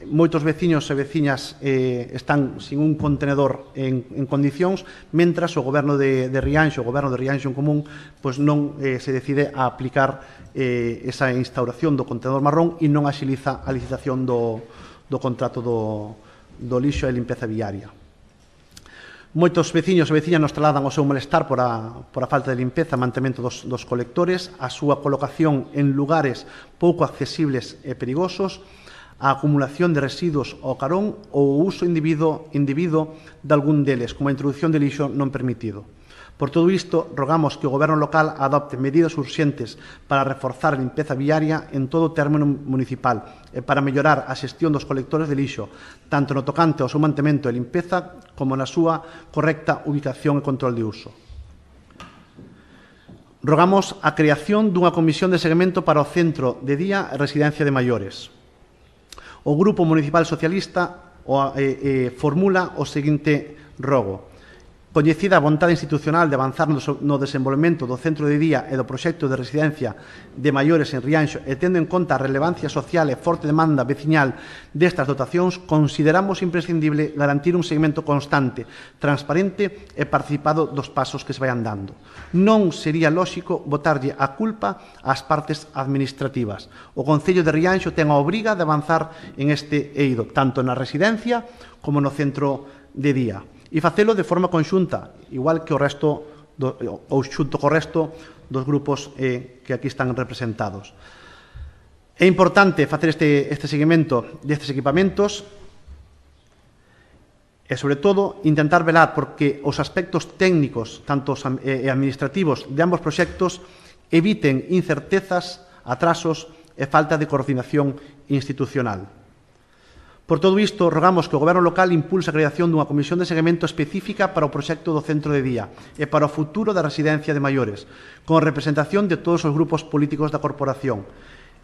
C: Moitos veciños e veciñas están sin un contenedor en condicións, mentras o Goberno de Rianxo, o Goberno de Rianxo en común, pois non se decide a aplicar esa instauración do contenedor marrón e non axiliza a licitación do contrato do lixo e limpeza viaria. Moitos veciños e veciñas nos trasladan o seu malestar por a falta de limpeza e mantemento dos colectores, a súa colocación en lugares pouco accesibles e perigosos, a acumulación de residuos ao carón ou o uso individuo de algún deles, como a introducción de lixo non permitido. Por todo isto, rogamos que o Goberno local adopte medidas urxentes para reforzar a limpeza viaria en todo o término municipal e para mellorar a xestión dos colectores de lixo, tanto no tocante ao seu mantemento e limpeza como na súa correcta ubicación e control de uso. Rogamos a creación dunha comisión de seguimento para o Centro de Día e Residencia de Maiores. O Grupo Municipal Socialista formula o seguinte rogo. Coñecida a vontade institucional de avanzar no desenvolvemento do centro de día e do proxecto de residencia de maiores en Rianxo e tendo en conta a relevancia social e forte demanda veciñal destas dotacións, consideramos imprescindible garantir un seguimento constante, transparente e participado dos pasos que se vayan dando. Non sería lóxico botarlle a culpa ás partes administrativas. O Concello de Rianxo ten a obriga de avanzar en este eido, tanto na residencia como no centro de día. E facelo de forma conxunta, igual que o resto ou xunto co resto dos grupos que aquí están representados. É importante facer este seguimento destes equipamentos e, sobre todo, intentar velar porque os aspectos técnicos tanto e administrativos de ambos proxectos eviten incertezas, atrasos e falta de coordinación institucional. Por todo isto, rogamos que o Goberno local impulse a creación dunha comisión de seguimento específica para o proxecto do centro de día e para o futuro da residencia de maiores, con representación de todos os grupos políticos da corporación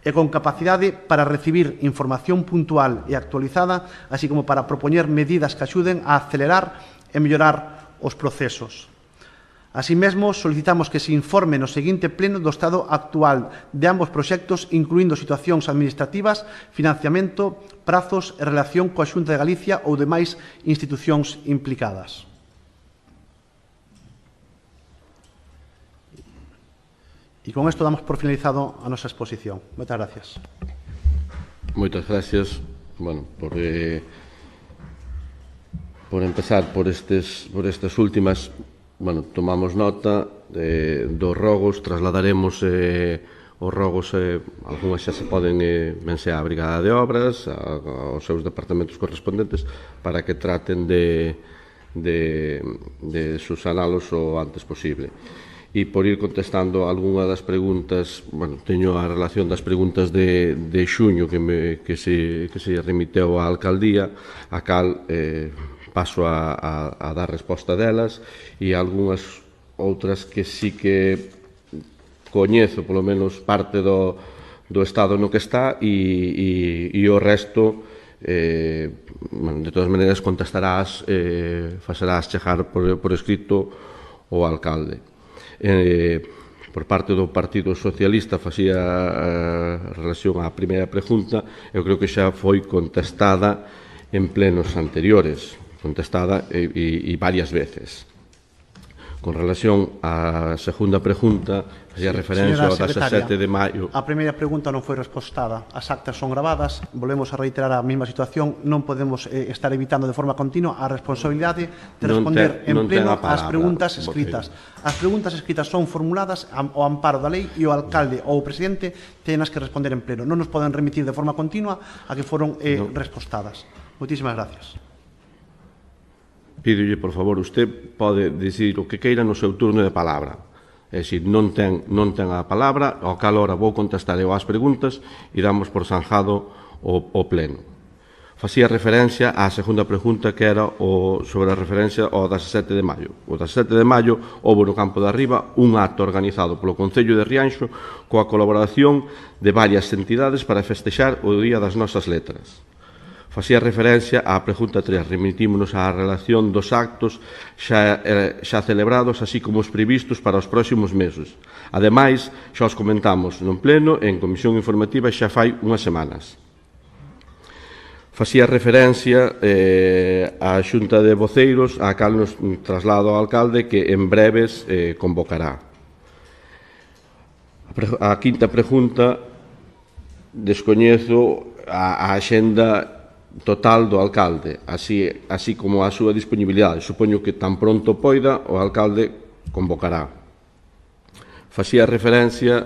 C: e con capacidade para recibir información puntual e actualizada, así como para propoñer medidas que axuden a acelerar e mellorar os procesos. Así mesmo, solicitamos que se informe no seguinte pleno do estado actual de ambos proxectos, incluindo situacións administrativas, financiamento, prazos e relación coa Xunta de Galicia ou demais institucións implicadas. E con isto damos por finalizado a nosa exposición. Moitas gracias.
A: Moitas gracias. Bueno, por empezar por estas últimas. Bueno, tomamos nota dos rogos, trasladaremos os rogos, algunhas xa se poden vense á Brigada de Obras, aos seus departamentos correspondentes, para que traten de subsanalos o antes posible. E por ir contestando algunha das preguntas, bueno, teño a relación das preguntas de xuño que se remiteu á Alcaldía, a cal paso a dar resposta delas, e algunhas outras que sí que coñezo, polo menos parte do estado no que está, e o resto, de todas maneiras, contestarás, facerás chegar por escrito ao alcalde. Por parte do Partido Socialista facía relación á primeira pregunta, eu creo que xa foi contestada en plenos anteriores, contestada e varias veces. Con relación á segunda pregunta, facía referencia ao 17 de maio.
C: A primeira pregunta non foi respostada. As actas son gravadas, volvemos a reiterar a mesma situación, non podemos estar evitando de forma continua a responsabilidade de responder en pleno ás preguntas escritas. As preguntas escritas son formuladas ao amparo da lei e o alcalde ou o presidente tenas que responder en pleno. Non nos poden remitir de forma continua a que foron respostadas. Moitísimas gracias.
A: Pídolle, por favor, usted pode dicir o que queira no seu turno de palabra. É dicir, non ten a palabra, ao cal hora vou contestar eu as preguntas e damos por zanjado o pleno. Facía referencia á segunda pregunta, que era sobre a referencia ao 17 de maio. O 17 de maio houve no Campo de Arriba un acto organizado polo Concello de Rianxo coa colaboración de varias entidades para festexar o Día das Nosas Letras. Facía referencia á pregunta 3, remitímonos á relación dos actos xa celebrados, así como os previstos para os próximos meses. Ademais, xa os comentamos no pleno e en comisión informativa xa fai unhas semanas. Facía referencia á Xunta de Voceiros, á cal nos traslado ao alcalde que en breves convocará. A quinta pregunta, descoñezo a axenda total do alcalde, así como a súa disponibilidade. Supoño que tan pronto poida o alcalde convocará. Facía referencia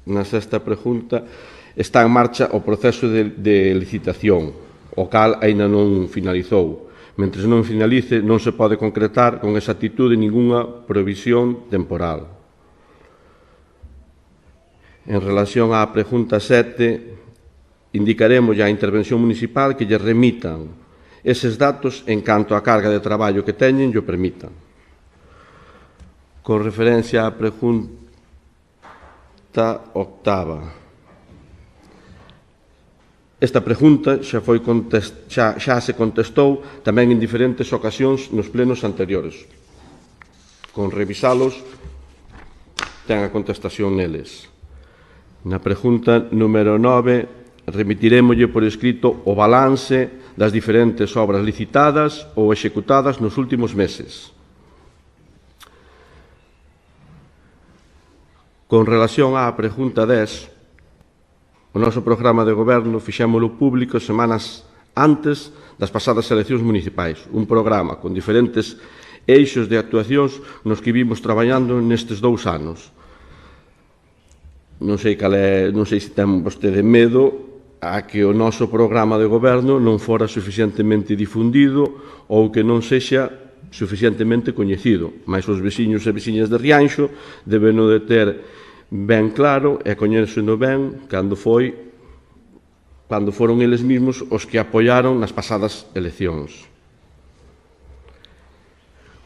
A: na sexta pregunta, está en marcha o proceso de licitación, o cal aínda non finalizou. Mentres non finalice, non se pode concretar con exactitude ningunha provisión temporal. En relación á pregunta 7, indicaremos a intervención municipal que lle remitan eses datos en canto a carga de traballo que teñen e o permitan. Con referencia á pregunta octava, esta pregunta xa se contestou tamén en diferentes ocasións nos plenos anteriores. Con revisalos, ten a contestación neles. Na pregunta número 9, remitiremoslle por escrito o balance das diferentes obras licitadas ou executadas nos últimos meses. Con relación á pregunta 10, o noso programa de goberno fixémolo público semanas antes das pasadas eleccións municipais. Un programa con diferentes eixos de actuacións nos que vimos traballando nestes 2 anos. Non sei se ten vostede medo a que o noso programa de goberno non fora suficientemente difundido ou que non sexa suficientemente coñecido. Mais os veciños e veciñas de Rianxo deben de ter ben claro e coñérseno ben cando foron eles mesmos os que apoiaron nas pasadas eleccións.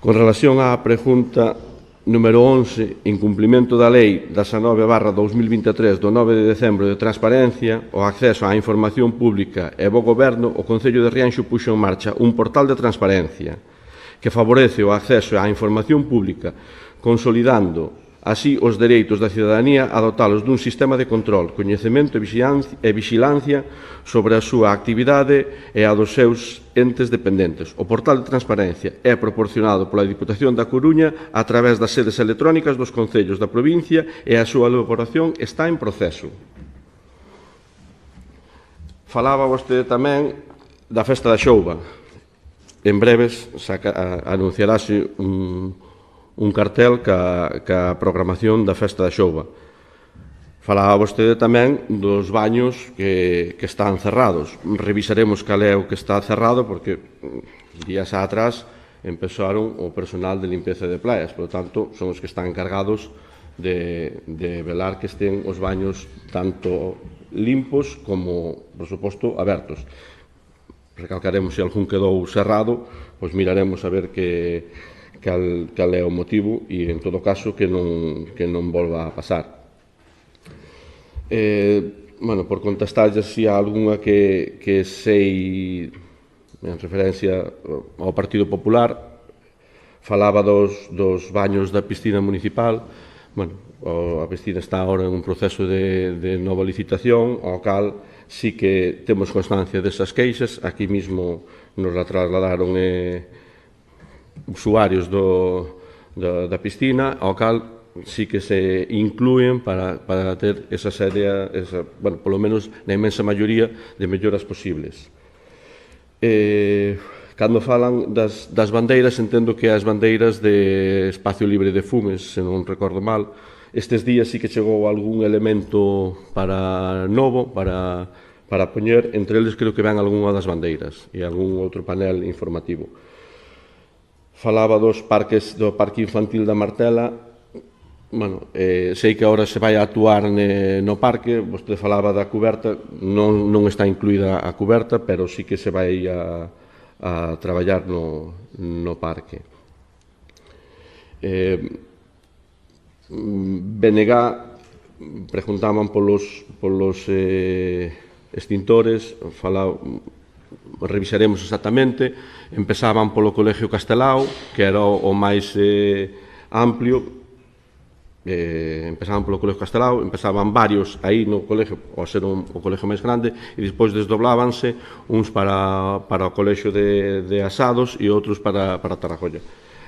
A: Con relación á pregunta número 11, incumplimento da Lei 19/2023 do 9 de decembro de transparencia, o acceso á información pública e bo goberno, o Concello de Rianxo puxo en marcha un portal de transparencia que favorece o acceso á información pública, consolidando así os dereitos da cidadanía a dotalos dun sistema de control, coñecemento e vixilancia sobre a súa actividade e a dos seus entes dependentes. O portal de transparencia é proporcionado pola Diputación da Coruña a través das sedes electrónicas dos concellos da provincia e a súa elaboración está en proceso. Falaba vostede tamén da Festa da Xouba. En breves anunciarase un cartel ca programación da Festa da Xouba. Falaba vostede tamén dos baños que están cerrados. Revisaremos cal é o que está cerrado porque días atrás empezaron o personal de limpeza de playas, por lo tanto, son os que están encargados de velar que estén os baños tanto limpos como, por suposto, abertos. recalcaremos se algún quedou cerrado, pois miraremos a ver cal é o motivo e, en todo caso, que non volva a pasar. Bueno, por contestarlles se há algunha que sei en referencia ao Partido Popular, falaba dos baños da piscina municipal. Bueno, a piscina está ahora en un proceso de nova licitación, ao cal sí que temos constancia desas queixas. Aquí mismo nos la trasladaron usuarios da piscina, ao cal sí que se inclúen para ter esa serie, bueno, polo menos na inmensa maioría de melloras posibles. Cando falan das bandeiras, entendo que as bandeiras de espacio libre de fumes, se non recordo mal. Estes días sí que chegou algún elemento novo para poñer, entre eles creo que ven algunha das bandeiras e algún outro panel informativo. Falaba do Parque Infantil da Martela. Bueno, sei que agora se vai a actuar no parque. Vostede falaba da cuberta, non está incluída a cuberta, pero sí que se vai a traballar no parque. BNG preguntaban polos extintores, revisaremos exactamente. Empezaban polo Colegio Castelao, que era o máis amplio. Empezaban polo Colegio Castelao, empezaban varios aí no colegio, ao ser o colegio máis grande, e despois desdoblábanse uns para o Colexio de Asados e outros para Tarragolla.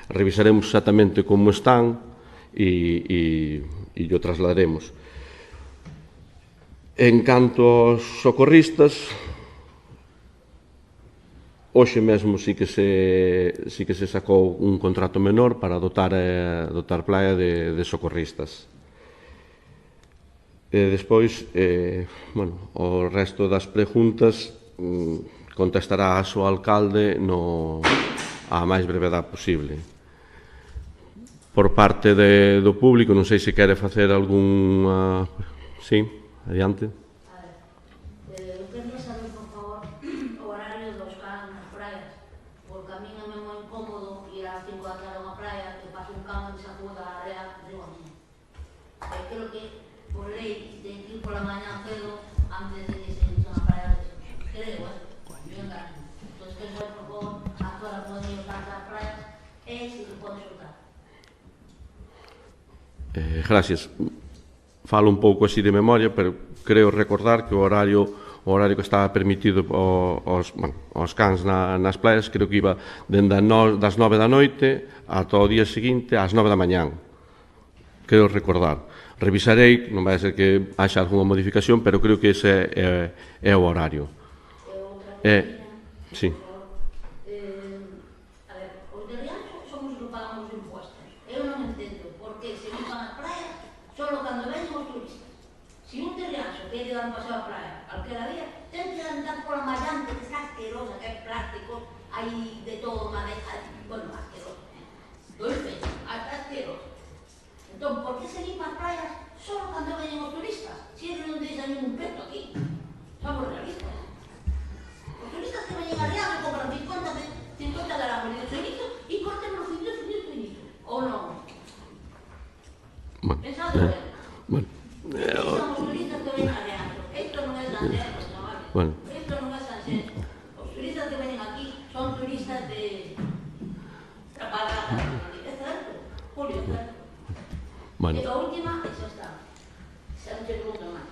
A: Revisaremos exactamente como están e o trasladaremos. En canto aos socorristas, hoxe mesmo sí que se sacou un contrato menor para dotar Playa de socorristas. Despois, bueno, o resto das preguntas contestará a súa alcalde a máis brevedade posible. Por parte do público, non sei se quere facer algunha... Sí, adiante. Gracias. Falo un pouco así de memoria, pero creo recordar que o horario que estaba permitido aos cans nas playas, creo que iba das 9 da noite ata o día seguinte ás 9 da mañán. Creo recordar. Revisarei, non vai ser que haxa algunha modificación, pero creo que ese é o horario. Sí.
H: Hay de todo, bueno, asqueroso. Doy fe, hasta asqueroso. Entonces, ¿por qué se limpan playas solo cuando vienen los turistas? Si ellos no dejan ningún peto aquí. Somos realistas. Los turistas que vienen allá se compran 50 gramos de chorizo y cortan los finito. ¿O no? Pensad de ver.
A: Bueno.
H: Somos turistas que vienen allá. Esto no es tan serio, chavales.
A: Bueno.
H: Esto no es tan serio. Los turistas que vienen aquí son turistas de Trapalada, ¿es cierto? Julio, ¿es cierto?
A: Bueno.
H: Y la última es esta. Sánchez pregunta más.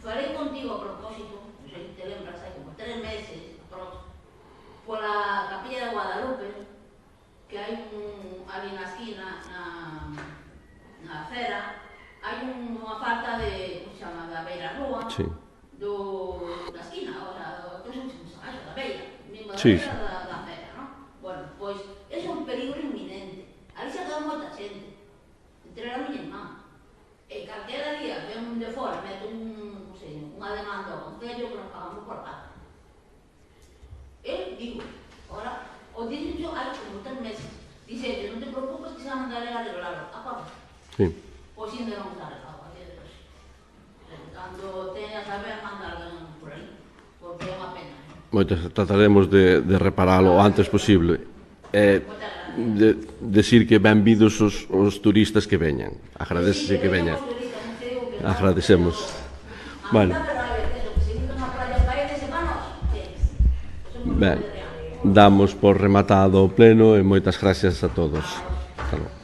H: Faré contigo a propósito, no sé si te lembras, hay como 3 meses, por la Capilla de Guadalupe, que hay ali na esquina, na acera, hai unha falta de, como se chama, da beira rúa,
A: sí,
H: da esquina, o sea, da beira, mesmo da
A: sí,
H: beira da acera, non? Bueno, pois, é un peligro inminente. Ali se queda moita xente, entre a miña irmá. E calquera día ven un de fora, mete unha demanda ao Concello que nos pagamos por parte. Eu digo, ahora, o dicen yo hai como 3 meses, dice, non te preocupes que se van a mandar a arreglarlo, acordo?
A: Sí.
H: Pois ainda non está arreglado, a día de hoxe. Cando teñas a ver, mandar por aí, porque é unha pena.
A: trataremos de reparalo o antes posible. Decir que benvidos os turistas que veñan. Agradecese que veñan. Agradecemos. Bueno. Ben, damos por rematado o pleno e moitas gracias a todos. Hasta logo.